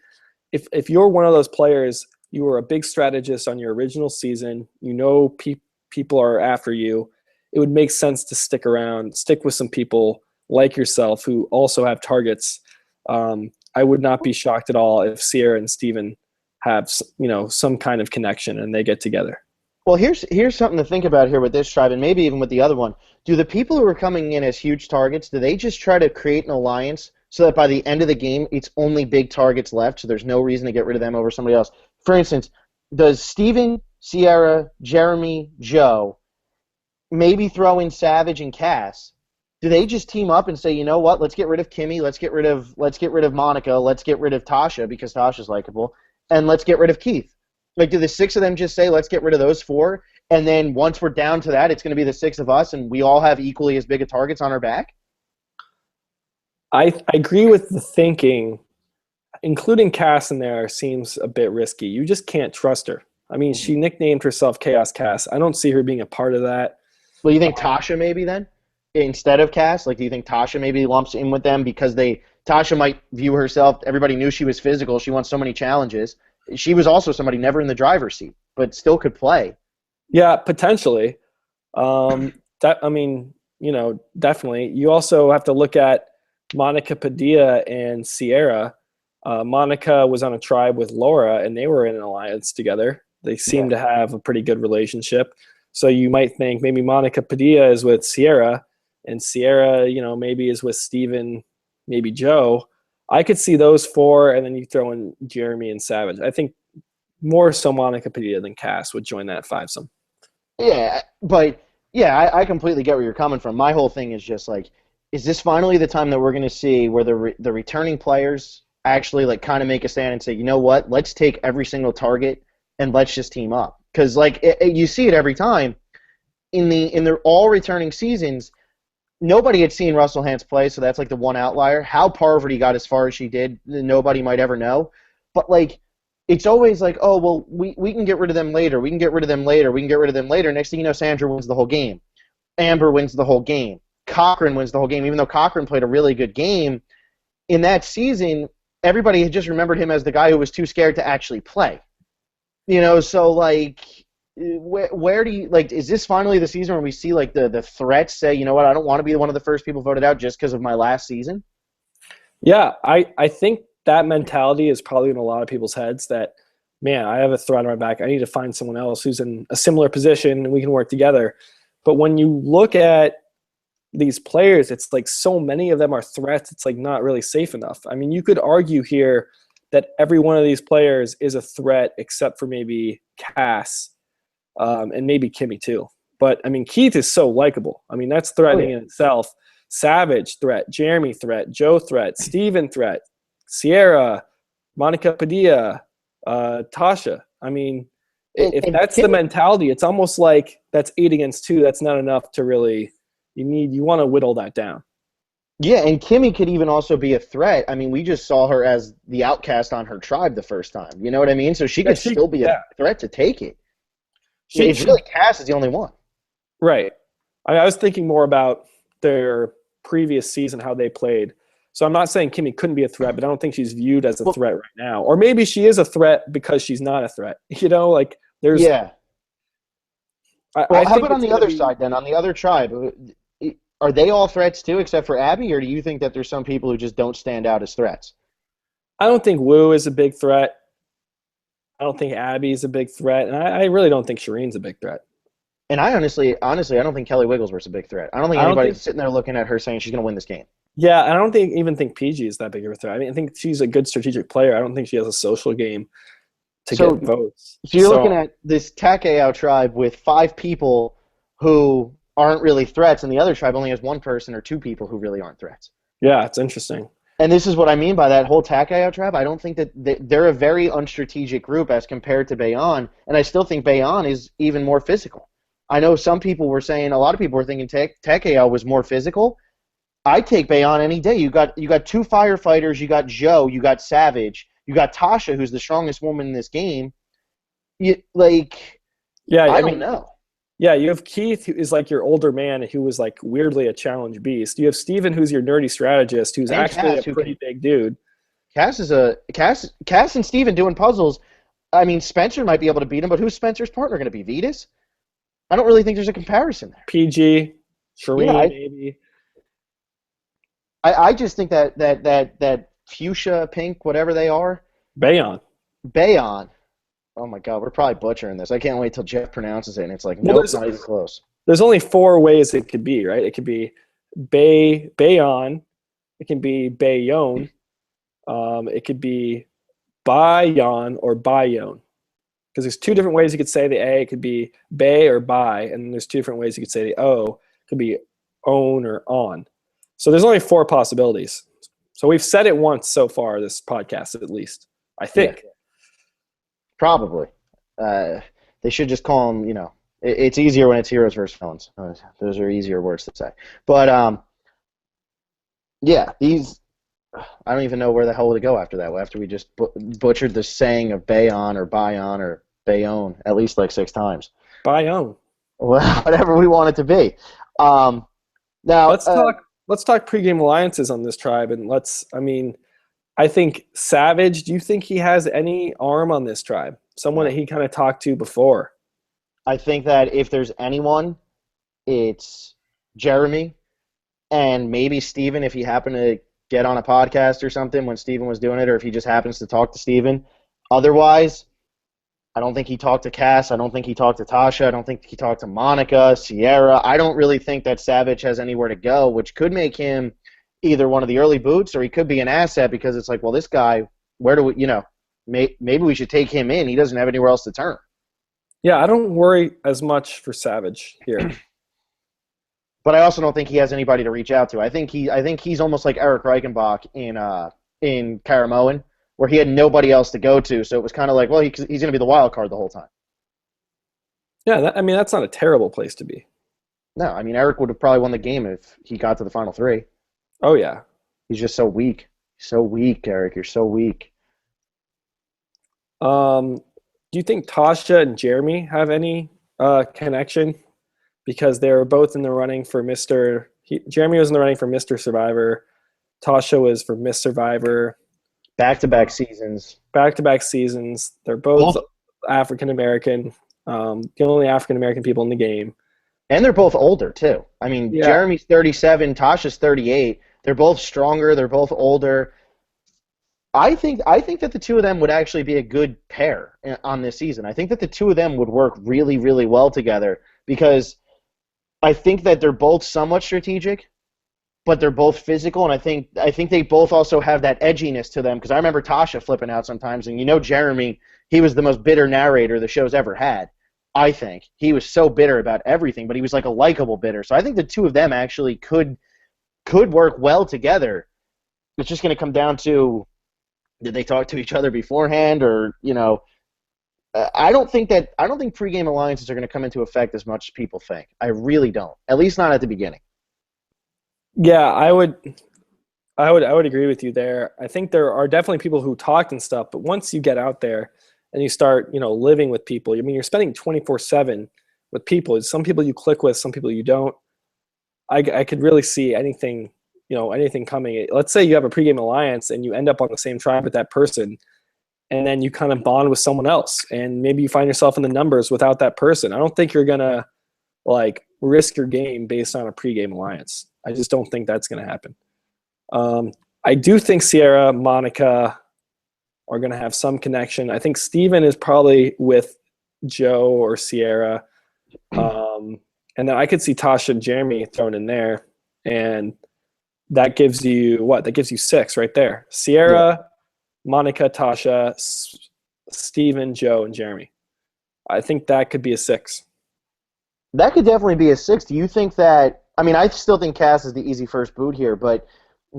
if you're one of those players, you were a big strategist on your original season, people are after you, it would make sense to stick around, stick with some people like yourself who also have targets. I would not be shocked at all if Sierra and Steven have some kind of connection and they get together. Well, here's something to think about here with this tribe, and maybe even with the other one. Do the people who are coming in as huge targets, do they just try to create an alliance so that by the end of the game, it's only big targets left, so there's no reason to get rid of them over somebody else? For instance, does Steven, Sierra, Jeremy, Joe, maybe throw in Savage and Cass? Do they just team up and say, you know what, let's get rid of Kimmy, let's get rid of Monica, let's get rid of Tasha because Tasha's likable, and let's get rid of Keith? Like, do the six of them just say, let's get rid of those four, and then once we're down to that, it's going to be the six of us, and we all have equally as big of targets on our back? I agree with the thinking. Including Cass in there seems a bit risky. You just can't trust her. I mean, she nicknamed herself Chaos Cass. I don't see her being a part of that. Well, you think Tasha maybe then? Instead of Cass? Like, do you think Tasha maybe lumps in with them because Tasha might view herself, everybody knew she was physical, she won so many challenges. She was also somebody never in the driver's seat, but still could play. Yeah, potentially. Definitely. You also have to look at Monica Padilla and Sierra. Monica was on a tribe with Laura, and they were in an alliance together. They seem to have a pretty good relationship. So you might think maybe Monica Padilla is with Sierra, and Sierra, maybe is with Steven, maybe Joe. I could see those four, and then you throw in Jeremy and Savage. I think more so Monica Padilla than Cass would join that fivesome. Yeah, but I completely get where you're coming from. My whole thing is just like, is this finally the time that we're going to see where the returning players actually like kind of make a stand and say, you know what, let's take every single target and let's just team up? Because like you see it every time in their all returning seasons. Nobody had seen Russell Hantz play, so that's like the one outlier. How Parvati got as far as she did, nobody might ever know. But like, it's always like, oh well, we can get rid of them later. We can get rid of them later. We can get rid of them later. Next thing you know, Sandra wins the whole game. Amber wins the whole game. Cochran wins the whole game. Even though Cochran played a really good game in that season, everybody had just remembered him as the guy who was too scared to actually play. So like, where do you like? Is this finally the season where we see like the threats say, you know what, I don't want to be one of the first people voted out just because of my last season? Yeah, I think that mentality is probably in a lot of people's heads that, man, I have a threat on my back. I need to find someone else who's in a similar position and we can work together. But when you look at these players, it's like so many of them are threats. It's like not really safe enough. I mean, you could argue here that every one of these players is a threat except for maybe Cass, and maybe Kimmy too. But I mean, Keith is so likable. I mean, that's threatening in itself. Savage threat, Jeremy threat, Joe threat, Steven threat, Sierra, Monica Padilla, Tasha. I mean, if And that's the Kimmy, mentality, it's almost like that's 8 against 2. That's not enough to really. You want to whittle that down. yeah, and Kimmy could even also be a threat. I mean, we just saw her as the outcast on her tribe the first time. You know what I mean? So she could still be a threat to take it. It's really Cass is the only one. Right. I was thinking more about their previous season, how they played. So I'm not saying Kimmy couldn't be a threat, but I don't think she's viewed as a threat right now. Or maybe she is a threat because she's not a threat. You know, like there's. Yeah. I how think about on the other side then? On the other tribe, are they all threats too, except for Abby, or do you think that there's some people who just don't stand out as threats? I don't think Wu is a big threat. I don't think Abby is a big threat, and I really don't think Shireen's a big threat. And I honestly, I don't think Kelly Wigglesworth's a big threat. I don't think anybody's sitting there looking at her saying she's going to win this game. Yeah, I don't even think PG is that big of a threat. I mean, I think she's a good strategic player. I don't think she has a social game to get votes. So you're looking at this Takeo tribe with 5 people who aren't really threats, and the other tribe only has 1 person or 2 people who really aren't threats. Yeah, it's interesting. And this is what I mean by that whole Takeo tribe. I don't think that they're a very unstrategic group as compared to Bayon, and I still think Bayon is even more physical. I know some people were saying, a lot of people were thinking Takeo was more physical. I take Bayon any day. You got 2 firefighters, you got Joe, you got Savage, you got Tasha, who's the strongest woman in this game. I don't know. Yeah, you have Keith, who is like your older man, who was like weirdly a challenge beast. You have Steven, who's your nerdy strategist, who's actually a pretty big dude. Cass and Steven doing puzzles. I mean, Spencer might be able to beat him, but who's Spencer's partner going to be? Vetus? I don't really think there's a comparison there. PG, Shireen, maybe. I just think that fuchsia, pink, whatever they are. Bayon. Oh my God, we're probably butchering this. I can't wait till Jeff pronounces it, and it's like, nope, not even close. There's only 4 ways it could be, right? It could be Bayon. It can be Bayon. It could be Bayon or Bayon. Because there's 2 different ways you could say the A. It could be Bay or By, and there's 2 different ways you could say the O. It could be own or on. So there's only 4 possibilities. So we've said it once so far, this podcast at least, I think. Yeah. Probably. They should just call them, it's easier when it's heroes versus villains. Those are easier words to say. But, yeah, I don't even know where the hell to go after that, after we just butchered the saying of Bayon or Bayon or Bayon at least like 6 times. Bayon. Well, whatever we want it to be. Now let's talk pregame alliances on this tribe, and I think Savage, do you think he has any arm on this tribe? Someone that he kind of talked to before? I think that if there's anyone, it's Jeremy and maybe Steven if he happened to get on a podcast or something when Steven was doing it, or if he just happens to talk to Steven. Otherwise, I don't think he talked to Cass. I don't think he talked to Tasha. I don't think he talked to Monica, Sierra. I don't really think that Savage has anywhere to go, which could make him either one of the early boots or he could be an asset because it's like, well, this guy, where do we, maybe we should take him in. He doesn't have anywhere else to turn. Yeah, I don't worry as much for Savage here. But I also don't think he has anybody to reach out to. I think he's almost like Eric Reichenbach in Karamoan, where he had nobody else to go to. So it was kind of like, well, he's going to be the wild card the whole time. Yeah, that's not a terrible place to be. No, Eric would have probably won the game if he got to the final 3. Oh, yeah. He's just so weak. So weak, Eric. You're so weak. Do you think Tasha and Jeremy have any connection? Because they were both in the running for Jeremy was in the running for Mr. Survivor. Tasha was for Miss Survivor. Back-to-back seasons. They're both African-American. The only African-American people in the game. And they're both older, too. Jeremy's 37, Tasha's 38. They're both stronger. They're both older. I think that the 2 of them would actually be a good pair on this season. I think that the 2 of them would work really, really well together because I think that they're both somewhat strategic, but they're both physical, and I think they both also have that edginess to them. Because I remember Tasha flipping out sometimes, and Jeremy, he was the most bitter narrator the show's ever had. I think he was so bitter about everything, but he was like a likable bitter. So I think the two of them actually could work well together. It's just going to come down to, did they talk to each other beforehand, or I don't think pregame alliances are going to come into effect as much as people think. I really don't. At least not at the beginning. Yeah, I would agree with you there. I think there are definitely people who talked and stuff, but once you get out there and you start, living with people, I mean, you're spending 24/7 with people. Some people you click with, some people you don't. I could really see anything, anything coming. Let's say you have a pregame alliance and you end up on the same tribe with that person, and then you kind of bond with someone else, and maybe you find yourself in the numbers without that person. I don't think you're gonna like risk your game based on a pregame alliance. I just don't think that's gonna happen. I do think Sierra, Monica are going to have some connection. I think Steven is probably with Joe or Sierra. And then I could see Tasha and Jeremy thrown in there. And that gives you what? That gives you 6 right there. Yeah. Sierra, Monica, Tasha, Steven, Joe, and Jeremy. I think that could be a 6. That could definitely be a 6. Do you think that? I mean, I still think Cass is the easy first boot here, but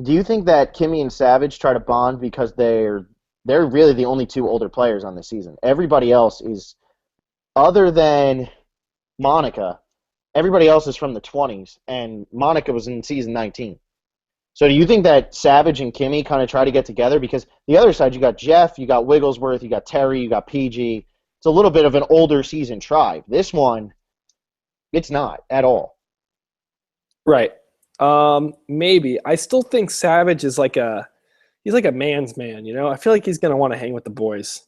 do you think that Kimmy and Savage try to bond because they're really the only 2 older players on this season? Everybody else is, other than Monica, everybody else is from the 20s, and Monica was in season 19. So do you think that Savage and Kimmy kind of try to get together? Because the other side, you got Jeff, you got Wigglesworth, you got Terry, you got PG. It's a little bit of an older season tribe. This one, it's not at all. Right. Maybe. I still think Savage is he's like a man's man, I feel like he's gonna want to hang with the boys.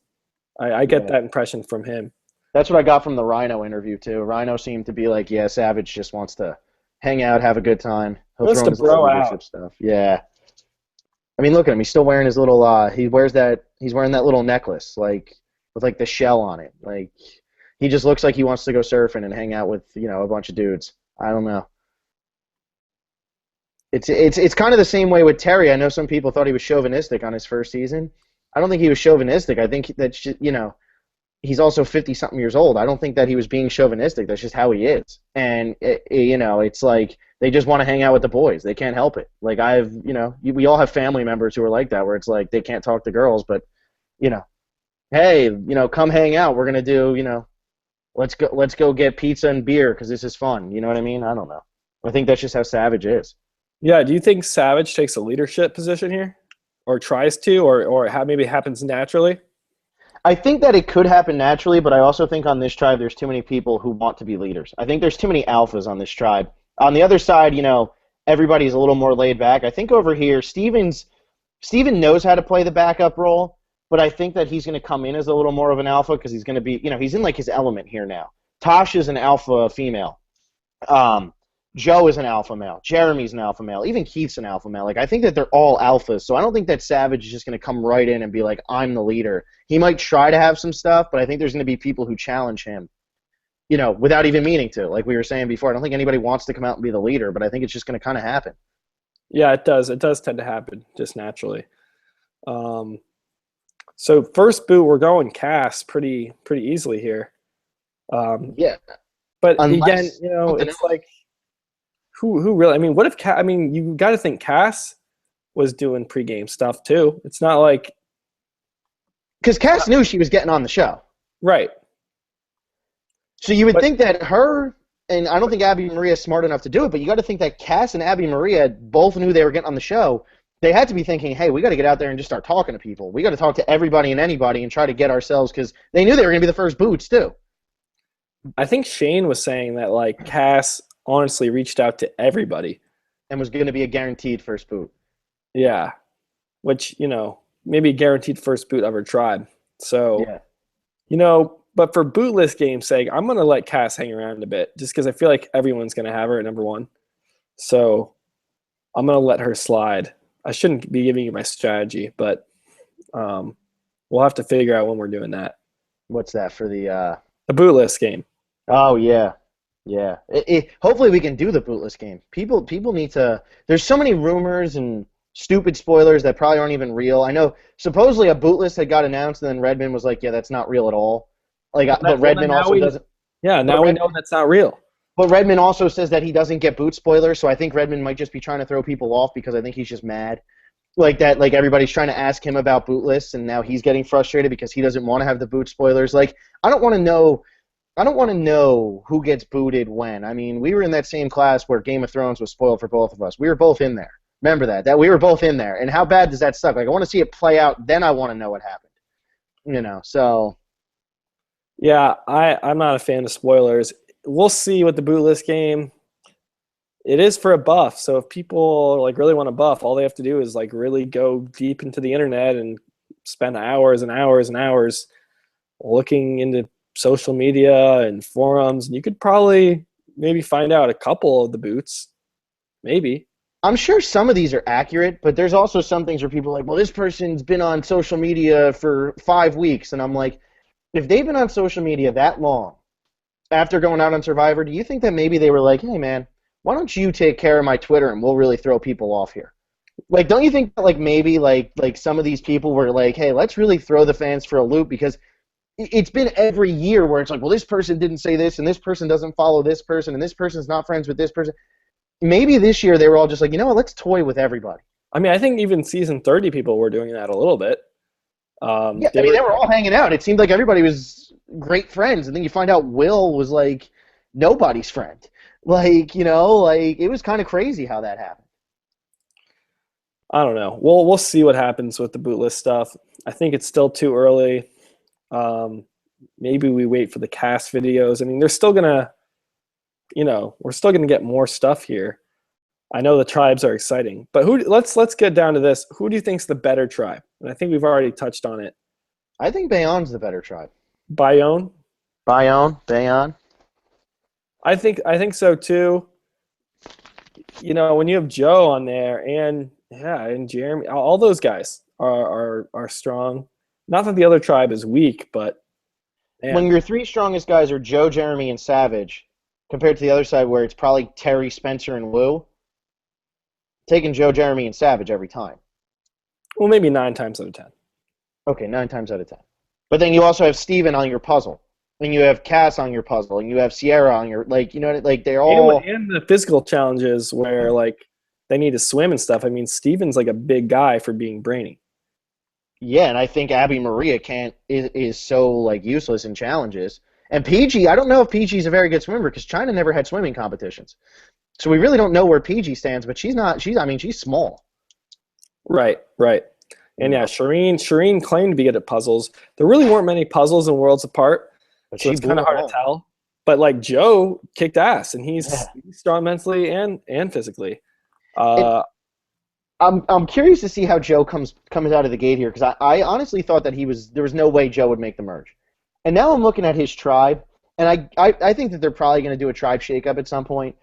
I get Yeah. that impression from him. That's what I got from the Rhino interview, too. Rhino seemed to be like, yeah, Savage just wants to hang out, have a good time. He'll Wants throw to in his little bro leadership out. stuff. Yeah. I mean, look at him. He's still wearing his little, he's wearing that little necklace, like, with, like, the shell on it. Like, he just looks like he wants to go surfing and hang out with, a bunch of dudes. I don't know. It's kind of the same way with Terry. I know some people thought he was chauvinistic on his first season. I don't think he was chauvinistic. I think that he's also 50-something years old. I don't think that he was being chauvinistic. That's just how he is. And it's like they just want to hang out with the boys. They can't help it. Like we all have family members who are like that, where it's like they can't talk to girls, but hey, come hang out. We're gonna do, let's go get pizza and beer because this is fun. You know what I mean? I don't know. I think that's just how Savage is. Yeah, do you think Savage takes a leadership position here? Or tries to, or maybe it happens naturally? I think that it could happen naturally, but I also think on this tribe there's too many people who want to be leaders. I think there's too many alphas on this tribe. On the other side, everybody's a little more laid back. I think over here, Steven knows how to play the backup role, but I think that he's going to come in as a little more of an alpha because he's going to be, he's in like his element here now. Tosh is an alpha female. Joe is an alpha male. Jeremy's an alpha male. Even Keith's an alpha male. Like, I think that they're all alphas. So I don't think that Savage is just going to come right in and be like, I'm the leader. He might try to have some stuff, but I think there's going to be people who challenge him, without even meaning to. Like we were saying before, I don't think anybody wants to come out and be the leader, but I think it's just going to kind of happen. Yeah, it does. It does tend to happen just naturally. So first boot, we're going Cass pretty easily here. Yeah. But again, Unless something it's else. like who really? I mean, what if I mean, you got to think Cass was doing pregame stuff too. It's not like Because Cass knew she was getting on the show. right. So you would But think that her, and I don't think Abby Maria is smart enough to do it, but you got to think that Cass and Abby Maria both knew they were getting on the show. They had to be thinking, hey, we got to get out there and just start talking to people. We got to talk to everybody and anybody and try to get ourselves, because they knew they were going to be the first boots too. I think Shane was saying that like Cass honestly reached out to everybody. And was going to be a guaranteed first boot. Yeah. Which, maybe a guaranteed first boot of her tribe. So, Yeah. But for bootless game's sake, I'm going to let Cass hang around a bit just because I feel like everyone's going to have her at number 1. So I'm going to let her slide. I shouldn't be giving you my strategy, but we'll have to figure out when we're doing that. What's that for the? The bootless game. Oh yeah, Yeah. Hopefully we can do the bootless game. People need to. There's so many rumors and stupid spoilers that probably aren't even real. I know supposedly a bootless had got announced, and then Redmond was like, "Yeah, that's not real at all." Like, but Well, then Redmond now also we, doesn't. yeah, But now we know Redmond, that's not real. but Redmond also says that he doesn't get boot spoilers. So I think Redmond might just be trying to throw people off because I think he's just mad. Like that, like everybody's trying to ask him about bootless, and now he's getting frustrated because he doesn't want to have the boot spoilers. Like, I don't want to know. I don't want to know who gets booted when. I mean, we were in that same class where Game of Thrones was spoiled for both of us. We were both in there. Remember that? That we were both in there. And how bad does that suck? Like, I want to see it play out. Then I want to know what happened. So Yeah, I'm not a fan of spoilers. We'll see with the bootless game. It is for a buff, so if people like really want to buff, all they have to do is like really go deep into the internet and spend hours and hours and hours looking into social media and forums, and you could probably maybe find out a couple of the boots, maybe. I'm sure some of these are accurate, but there's also some things where people are like, well, this person's been on social media for 5 weeks. And I'm like, if they've been on social media that long after going out on Survivor, do you think that maybe they were like, hey, man, why don't you take care of my Twitter and we'll really throw people off here? Like, don't you think that, like, maybe like some of these people were like, hey, let's really throw the fans for a loop because it's been every year where it's like, well, this person didn't say this and this person doesn't follow this person and this person's not friends with this person. Maybe this year they were all just like, you know what, let's toy with everybody. I mean, I think even season 30 people were doing that a little bit. Yeah, They I mean, were, they were all hanging out. It seemed like everybody was great friends, and then you find out Will was like nobody's friend. Like, like it was kind of crazy how that happened. I don't know. We'll see what happens with the bootless stuff. I think it's still too early. Um, Maybe we wait for the cast videos. I mean, they're still gonna, we're still gonna get more stuff here. I know the tribes are exciting, but let's get down to this. Who do you think's the better tribe? And I think we've already touched on it. I think Bayon's the better tribe. Bayon? Bayon. I think so too. When you have Joe on there and Jeremy, all those guys are strong. Not that the other tribe is weak, but When man, your three strongest guys are Joe, Jeremy, and Savage, compared to the other side where it's probably Terry, Spencer, and Wu, taking Joe, Jeremy, and Savage every time. well, maybe 9 times out of 10. Okay, 9 times out of 10. But then you also have Steven on your puzzle, and you have Cass on your puzzle, and you have Sierra on your like they're all. And the physical challenges where like they need to swim and stuff. I mean, Steven's like a big guy for being brainy. Yeah, and I think Abby Maria can't is so like useless in challenges. And PG, I don't know if PG's a very good swimmer because China never had swimming competitions, so we really don't know where PG stands. But she's not. I mean, she's small. Right, right. And yeah, Shireen claimed to be good at puzzles. There really weren't many puzzles in Worlds Apart, But so she it's blew kind of them hard to all. tell. But like Joe kicked ass, and Yeah. he's strong mentally and physically. It, Uh, I'm curious to see how Joe comes out of the gate here because I honestly thought that there was no way Joe would make the merge, and now I'm looking at his tribe, and I think that they're probably going to do a tribe shakeup at some point,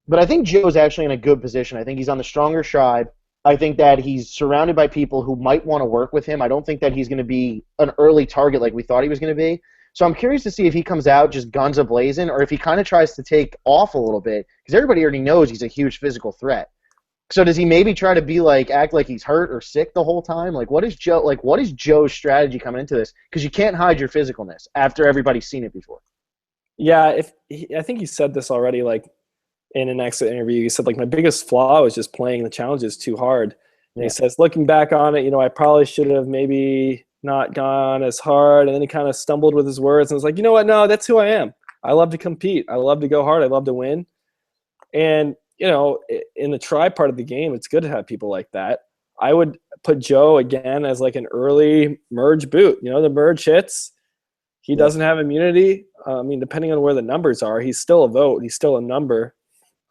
but I think Joe's actually in a good position. I think he's on the stronger tribe. I think that he's surrounded by people who might want to work with him. I don't think that he's going to be an early target like we thought he was going to be. So I'm curious to see if he comes out just guns a-blazing or if he kind of tries to take off a little bit because everybody already knows he's a huge physical threat. So does he maybe try to be like act like he's hurt or sick the whole time? Like what is Joe's strategy coming into this? Because you can't hide your physicalness after everybody's seen it before. yeah, I think he said this already, like in an exit interview. He said like my biggest flaw was just playing the challenges too hard. And he Yeah. says, looking back on it, I probably should have maybe not gone as hard. And then he kind of stumbled with his words and was like, you know what? No, that's who I am. I love to compete. I love to go hard. I love to win. And in the try part of the game, it's good to have people like that. I would put Joe again as like an early merge boot. The merge hits. He doesn't have immunity. I mean, depending on where the numbers are, he's still a vote. He's still a number.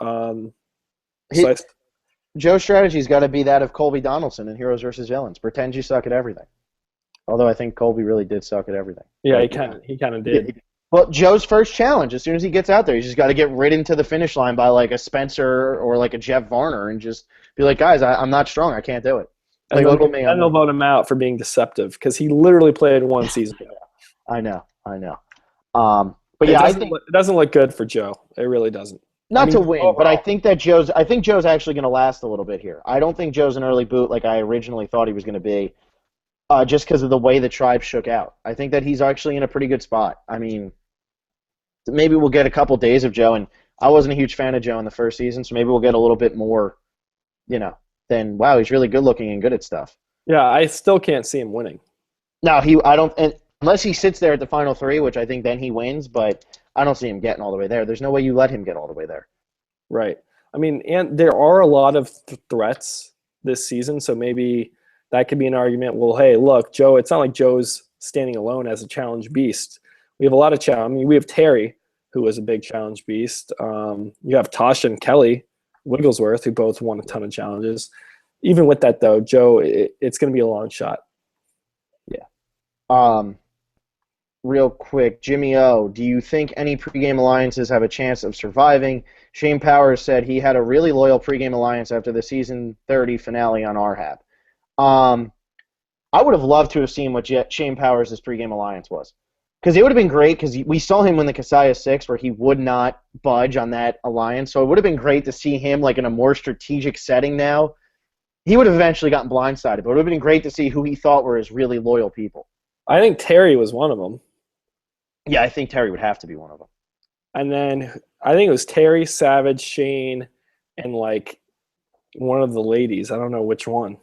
So Joe's strategy's got to be that of Colby Donaldson in Heroes versus Villains. Pretend you suck at everything. Although I think Colby really did suck at everything. yeah, he kind of did. Well, Joe's first challenge, as soon as he gets out there, he's just got to get ridden to the finish line by like a Spencer or like a Jeff Varner and just be like, guys, I'm not strong. I can't do it. Like, look at me. And they'll vote him out for being deceptive because he literally played one season. I know. But It yeah, I doesn't think look, it doesn't look good for Joe. It really doesn't. I not mean, to win, but overall, I think Joe's actually going to last a little bit here. I don't think Joe's an early boot like I originally thought he was going to be, just because of the way the tribe shook out. I think that he's actually in a pretty good spot. I mean, maybe we'll get a couple days of Joe, and I wasn't a huge fan of Joe in the first season, so maybe we'll get a little bit more, you know, than wow, he's really good looking and good at stuff. yeah, I still can't see him winning. Now I don't, and unless he sits there at the final three, which I think then he wins, but I don't see him getting all the way there. There's no way you let him get all the way there. Right. I mean, and there are a lot of threats this season, so maybe that could be an argument. Well, hey, look, Joe, it's not like Joe's standing alone as a challenge beast. We have a lot of challenge. I mean, we have Terry, who was a big challenge beast. You have Tasha and Kelly Wigglesworth, who both won a ton of challenges. Even with that, though, Joe, it's going to be a long shot. Yeah. Um, Real quick, Jimmy O, do you think any pregame alliances have a chance of surviving? Shane Powers said he had a really loyal pregame alliance after the season 30 finale on RHAB. I would have loved to have seen what Shane Powers' pregame alliance was. Because it would have been great, because we saw him win the Kasaya 6 where he would not budge on that alliance. So it would have been great to see him like in a more strategic setting now. He would have eventually gotten blindsided, but it would have been great to see who he thought were his really loyal people. I think Terry was one of them. Yeah, I think Terry would have to be one of them. And then I think it was Terry, Savage, Shane, and like one of the ladies. I don't know which one.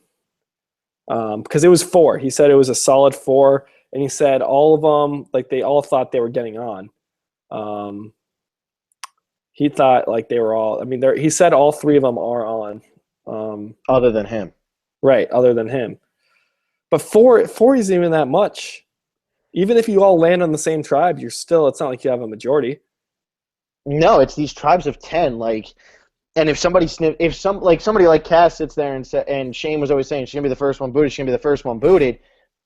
Because it was 4. He said it was a solid 4, and he said all of them, like they all thought they were getting on. He thought like they were all. I mean, he said all 3 of them are on. Other than him. Right, other than him. But 4 isn't even that much. Even if you all land on the same tribe, it's not like you have a majority. No, it's these tribes of 10. And if somebody somebody like Cass sits there and Shane was always saying she's gonna be the first one booted, she's gonna be the first one booted.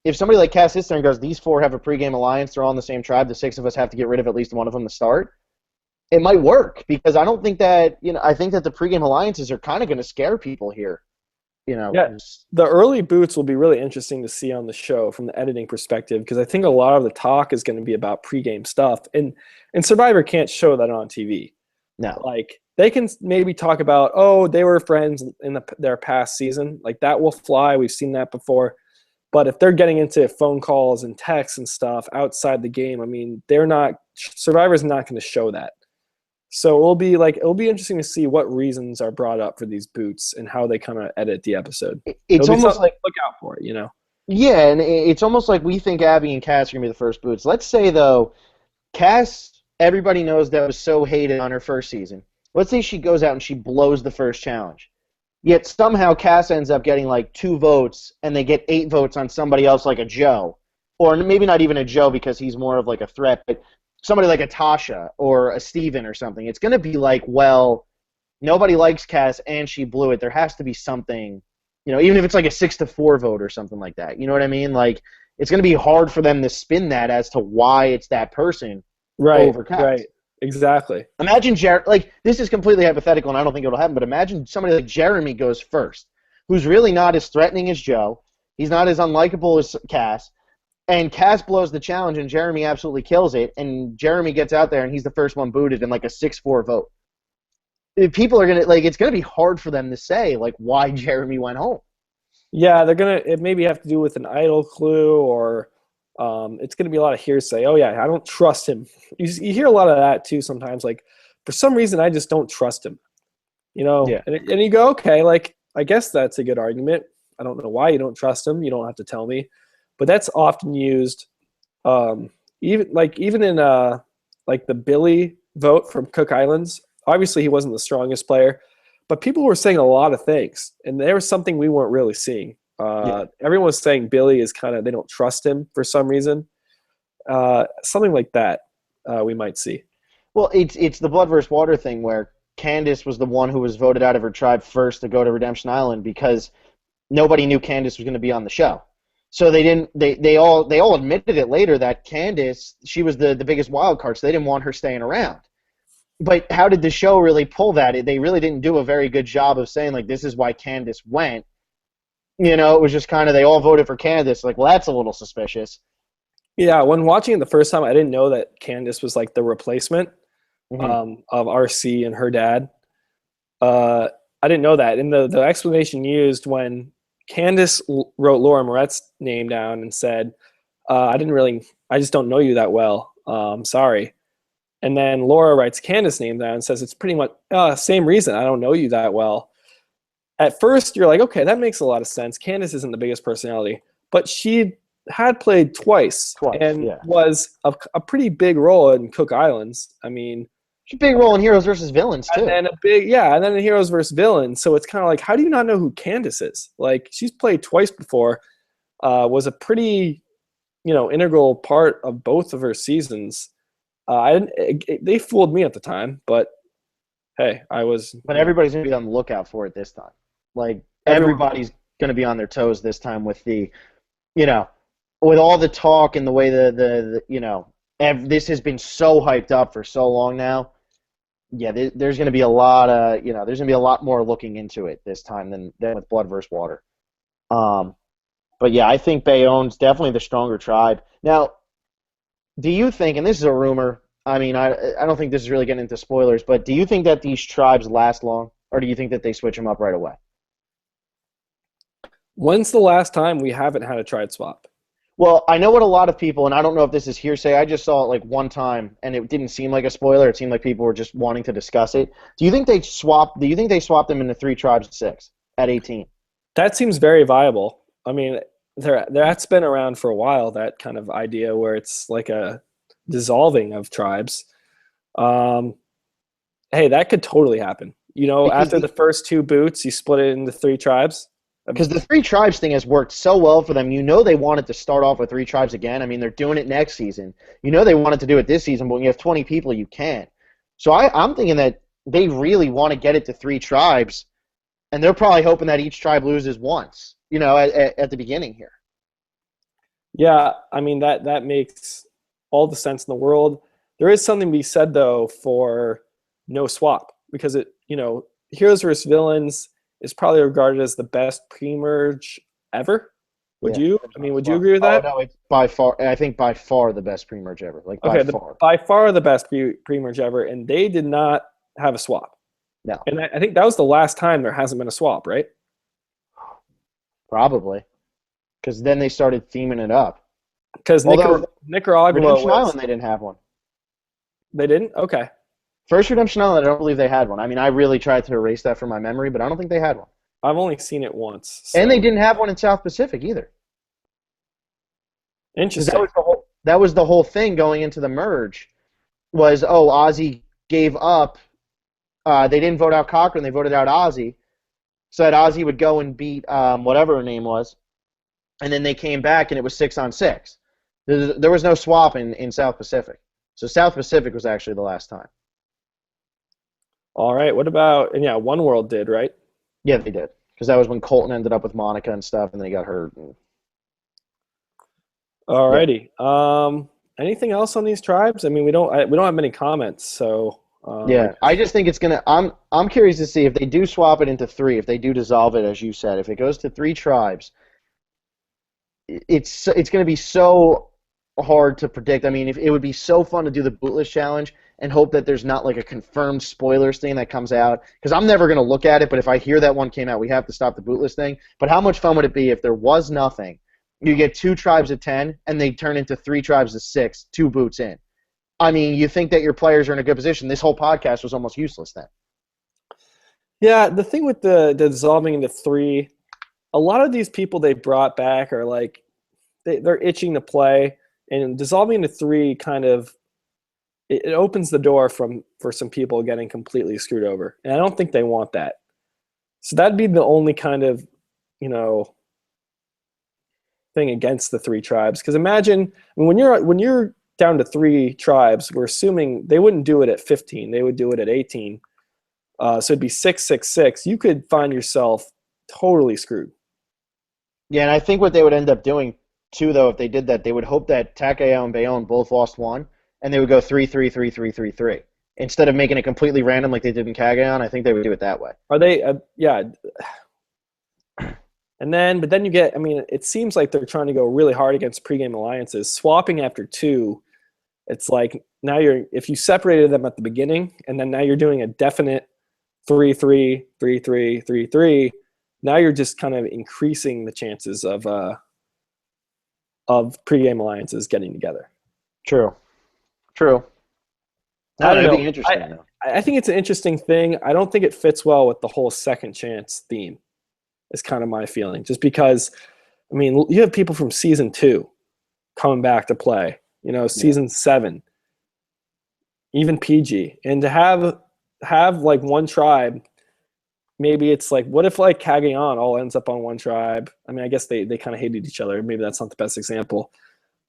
If somebody like Cass sits there and goes, these 4 have a pregame alliance, they're all in the same tribe, the 6 of us have to get rid of at least one of them to start. It might work, because I don't think that I think that the pregame alliances are kind of going to scare people here. Yeah, the early boots will be really interesting to see on the show from the editing perspective, because I think a lot of the talk is going to be about pregame stuff, and Survivor can't show that on TV. No, like they can maybe talk about, oh, they were friends in their past season, like that will fly. We've seen that before. But if they're getting into phone calls and texts and stuff outside the game, I mean, Survivor's not going to show that. So it'll be interesting to see what reasons are brought up for these boots and how they kind of edit the episode. It's almost like look out for it, Yeah, and it's almost like we think Abby and Cass are gonna be the first boots. Let's say though, Cass, everybody knows that was so hated on her first season. Let's say she goes out and she blows the first challenge. Yet somehow Cass ends up getting like 2 votes, and they get 8 votes on somebody else like a Joe, or maybe not even a Joe because he's more of like a threat, but somebody like a Tasha or a Steven or something. It's going to be like, well, nobody likes Cass and she blew it. There has to be something, even if it's like a 6-4 vote or something like that. You know what I mean? Like, it's going to be hard for them to spin that as to why it's that person over Cass. Right, exactly. Imagine this is completely hypothetical and I don't think it'll happen, but imagine somebody like Jeremy goes first, who's really not as threatening as Joe. He's not as unlikable as Cass. And Cass blows the challenge, and Jeremy absolutely kills it. And Jeremy gets out there, and he's the first one booted in like a 6-4 vote. People are gonna it's gonna be hard for them to say like why Jeremy went home. Yeah, it maybe have to do with an idol clue, or it's gonna be a lot of hearsay. Oh yeah, I don't trust him. You hear a lot of that too sometimes. Like for some reason, I just don't trust him. Yeah. And you go, okay, like I guess that's a good argument. I don't know why you don't trust him. You don't have to tell me. But that's often used, even in like the Billy vote from Cook Islands. Obviously, he wasn't the strongest player, but people were saying a lot of things, and there was something we weren't really seeing. Everyone was saying Billy is they don't trust him for some reason. Something like that we might see. Well, it's the blood versus water thing where Candace was the one who was voted out of her tribe first to go to Redemption Island because nobody knew Candace was going to be on the show. So they all admitted it later that Candace, she was the biggest wild card, so they didn't want her staying around. But how did the show really pull that? They really didn't do a very good job of saying, like, this is why Candace went. It was just kind of they all voted for Candace. Like, well, that's a little suspicious. Yeah, when watching it the first time, I didn't know that Candace was like the replacement Hmm. of RC and her dad. Uh, I didn't know that. And the explanation used when Candace wrote Laura Moret's name down and said, I just don't know you that well. Sorry. And then Laura writes Candace's name down and says, it's pretty much same reason. I don't know you that well. At first, you're like, okay, that makes a lot of sense. Candace isn't the biggest personality, but she had played twice Twice, and yeah. was a pretty big role in Cook Islands. I mean, She's a big role in Heroes versus Villains and too. then and then in Heroes versus Villains. So it's kind of like, how do you not know who Candace is? Like, she's played twice before, was a pretty, integral part of both of her seasons. They fooled me at the time, but hey, I was, But everybody's gonna be on the lookout for it this time. Like everyone. everybody's gonna be on their toes this time with you know, with all the talk and the way this has been so hyped up for so long now. Yeah, there's gonna be a lot of there's gonna be a lot more looking into it this time than with Blood versus Water. Um, but yeah, I think Bayonne's definitely the stronger tribe. Now, do you think, and this is a rumor, I mean, I don't think this is really getting into spoilers, but do you think that these tribes last long, or do you think that they switch them up right away? When's the last time we haven't had a tribe swap? Well, I know what a lot of people, and I don't know if this is hearsay. I just saw it like one time, and it didn't seem like a spoiler. It seemed like people were just wanting to discuss it. Do you think they swapped them into three tribes of six at 18? That seems very viable. I mean, that's been around for a while. That kind of idea where it's like a dissolving of tribes. Um, hey, that could totally happen. Because After the first two boots, you split it into three tribes. the three tribes thing has worked so well for them. You know they wanted to start off with three tribes again. I mean, they're doing it next season. You know they wanted to do it this season, but when you have 20 people, you can't. So I'm thinking that they really want to get it to three tribes, and they're probably hoping that each tribe loses once, at the beginning here. Yeah, I mean that makes all the sense in the world. There is something to be said though for no swap because Heroes vs Villains is probably regarded as the best pre-merge ever. Would Yeah, you? there's I no mean, would you swap. agree with Oh that? no, it's by far. I think by far the best pre-merge ever. Like by Okay, far. by far the best pre-merge ever, and they did not have a swap. No, And I think that was the last time there hasn't been a swap, right? probably because then they started theming it up. Because Although Nicaragua Redemption was Island, they didn't have one. they didn't. Okay, First Redemption Island, I don't believe they had one. I mean, I really tried to erase that from my memory, but I don't think they had one. I've only seen it once, And they so didn't have one in South Pacific either. Because interesting. that was the whole thing going into the merge was Ozzy gave up. They didn't vote out Cochran, they voted out Ozzy. So that Ozzy would go and beat whatever her name was, and then they came back and it was 6-on-6. There was no swap in South Pacific, so South Pacific was actually the last time. All right. What about and yeah, One World did, right? Yeah, they did because that was when Colton ended up with Monica and stuff, and then he got hurt. All Yeah, righty. Anything else on these tribes? I mean, we don't have many comments, so I yeah. guess. I just think it's gonna. I'm curious to see if they do swap it into three, if they do dissolve it, as you said, if it goes to three tribes. It's going to be so hard to predict. I mean, if it would be so fun to do the bootless challenge and hope that there's not like a confirmed spoilers thing that comes out because I'm never going to look at it. But if I hear that one came out, we have to stop the bootless thing. But how much fun would it be if there was nothing? You get two tribes of 10 and they turn into three tribes of 6, two boots in. I mean, you think that your players are in a good position. This whole podcast was almost useless then. Yeah, the thing with the dissolving into three, a lot of these people they brought back are like they're itching to play, and dissolving into three kind of it opens the door for some people getting completely screwed over, and I don't think they want that. So that'd be the only kind of you know thing against the three tribes. Because imagine I mean, when you're down to three tribes, we're assuming they wouldn't do it at 15; they would do it at 18. So it'd be 666. You could find yourself totally screwed. Yeah, and I think what they would end up doing too, though, if they did that, they would hope that Takeo and Bayon both lost one, and they would go 3-3-3-3-3-3 instead of making it completely random like they did in Kagayan. I think they would do it that way. Are they? Yeah. But then you get, I mean, it seems like they're trying to go really hard against pregame alliances. Swapping after 2, it's like now if you separated them at the beginning and then now you're doing a definite 3-3, 3-3, 3-3, now you're just kind of increasing the chances of pregame alliances getting together. True. I don't It'd know. be interesting though. I think it's an interesting thing. I don't think it fits well with the whole second chance theme. Is kind of my feeling. Just because, I mean, you have people from season 2 coming back to play. You know, season 7, even PG, and to have like one tribe. Maybe it's like, what if like Cagayan all ends up on one tribe? I mean, I guess they kind of hated each other. Maybe that's not the best example.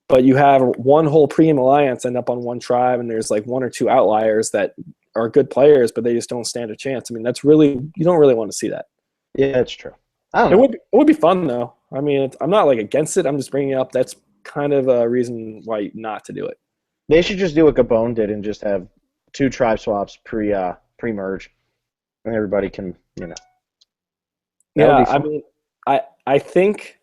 But you have one whole pregame alliance end up on one tribe, and there's like 1 or 2 outliers that are good players, but they just don't stand a chance. I mean, you don't really want to see that. Yeah, that's true. I don't know. It would be fun though. I mean, I'm not like against it. I'm just bringing it up. That's kind of a reason why not to do it. They should just do what Gabon did and just have 2 tribe swaps pre-merge, and everybody can, you know. Yeah, I mean, I think.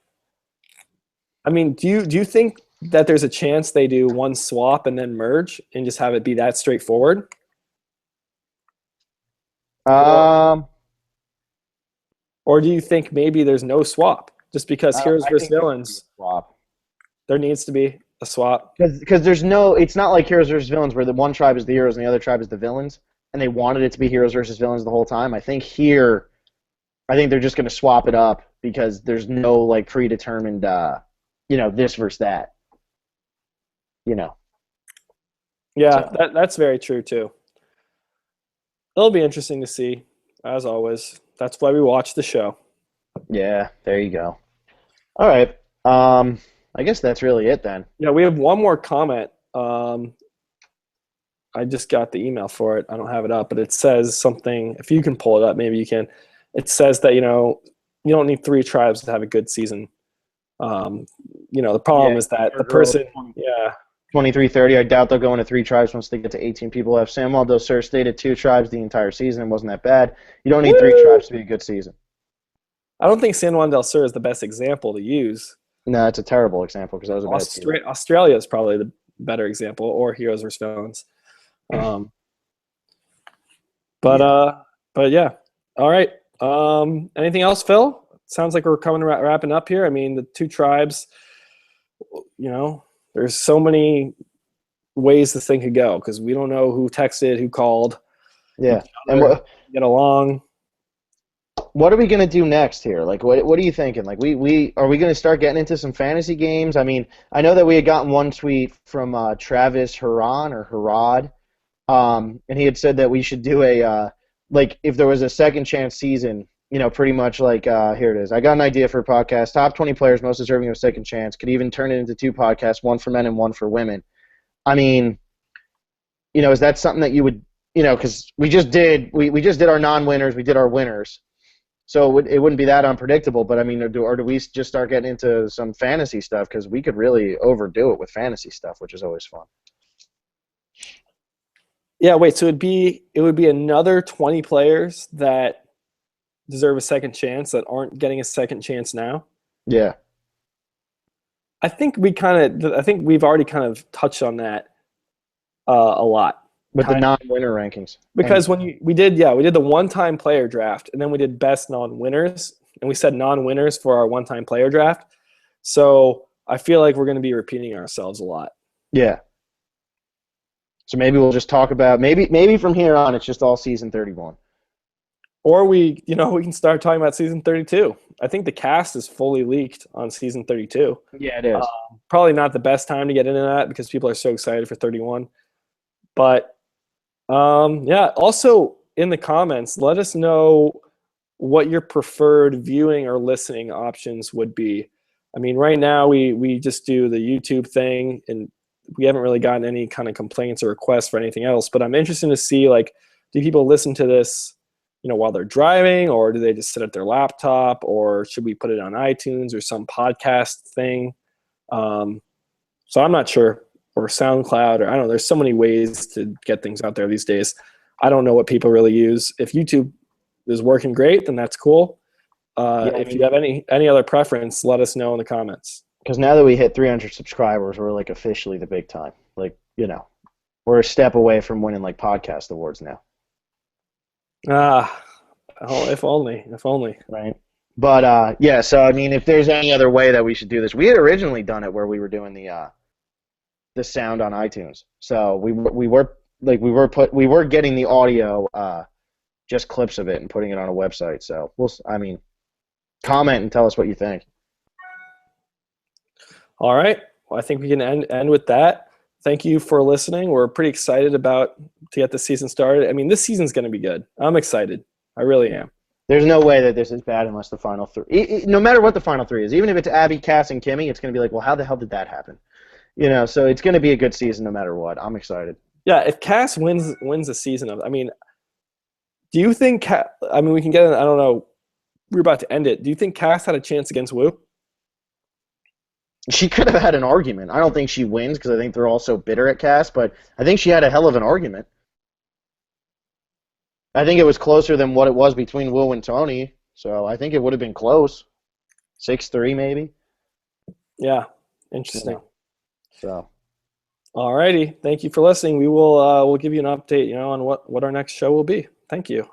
I mean, do you think that there's a chance they do one swap and then merge and just have it be that straightforward? Or do you think maybe there's no swap just because heroes versus villains? Swap. There needs to be a swap because there's no. It's not like heroes versus villains where the one tribe is the heroes and the other tribe is the villains, and they wanted it to be heroes versus villains the whole time. I think they're just going to swap it up because there's no like predetermined, this versus that. Yeah, so. That's very true too. It'll be interesting to see, as always. That's why we watch the show. Yeah, there you go. All right. I guess that's really it then. Yeah, we have one more comment. I just got the email for it. I don't have it up, but it says something. If you can pull it up, maybe you can. It says that, you don't need 3 tribes to have a good season. The problem is that the person, 23-30, I doubt they'll go into 3 tribes once they get to 18 people left. Samuel del Sur stayed at 2 tribes the entire season. It wasn't that bad. You don't need 3 tribes to be a good season. I don't think San Juan del Sur is the best example to use. No, it's a terrible example because that was a bad season. Australia is probably the better example, or Heroes versus Villains. But yeah. All right. Anything else, Phil? Sounds like we're wrapping up here. I mean, the 2 tribes, there's so many ways this thing could go because we don't know who texted, who called. Yeah. And get along. What are we going to do next here? Like, what are you thinking? Like, are we going to start getting into some fantasy games? I mean, I know that we had gotten one tweet from Travis Harad, and he had said that we should do if there was a second chance season, pretty much like, here it is. I got an idea for a podcast. Top 20 players most deserving of a second chance. Could even turn it into 2 podcasts, one for men and one for women. I mean, is that something that you would, because we just did our non-winners, we did our winners. So it wouldn't be that unpredictable, but I mean, or do we just start getting into some fantasy stuff? Because we could really overdo it with fantasy stuff, which is always fun. Yeah, wait, so it would be another 20 players that deserve a second chance that aren't getting a second chance now? Yeah. I think we've already kind of touched on that a lot. With the non-winner rankings. Because we did the one-time player draft, and then we did best non-winners, and we said non-winners for our one-time player draft. So I feel like we're going to be repeating ourselves a lot. Yeah. So maybe we'll just talk about maybe from here on it's just all season 31. Or we can start talking about season 32. I think the cast is fully leaked on season 32. Yeah, it is. Probably not the best time to get into that because people are so excited for 31. But also in the comments, let us know what your preferred viewing or listening options would be. I mean, right now we just do the YouTube thing, and we haven't really gotten any kind of complaints or requests for anything else. But I'm interested to see, like, do people listen to this, while they're driving, or do they just sit at their laptop, or should we put it on iTunes or some podcast thing? So I'm not sure. Or SoundCloud, or I don't know. There's so many ways to get things out there these days. I don't know what people really use. If YouTube is working great, then that's cool. Yeah, I If mean, you have any other preference, let us know in the comments. because now that we hit 300 subscribers, we're like officially the big time. Like, we're a step away from winning like podcast awards now. Ah, oh, if only, if only. Right. But yeah, so I mean, if there's any other way that we should do this, we had originally done it where we were doing the sound on iTunes. So we were getting the audio, just clips of it and putting it on a website. So I mean, comment and tell us what you think. All right. Well, I think we can end with that. Thank you for listening. We're pretty excited to get the season started. I mean, this season's going to be good. I'm excited. I really am. There's no way that this is bad unless the final three. No matter what the final three is, even if it's Abby, Cass, and Kimmy, it's going to be like, well, how the hell did that happen? So it's going to be a good season no matter what. I'm excited. Yeah, if Cass wins the season I mean, do you think I mean, we can get I don't know. We're about to end it. Do you think Cass had a chance against Wu? She could have had an argument. I don't think she wins because I think they're all so bitter at Cass, but I think she had a hell of an argument. I think it was closer than what it was between Wu and Tony, so I think it would have been close. 6-3 maybe. Yeah, interesting. So. All righty. Thank you for listening. We'll give you an update, on what our next show will be. Thank you.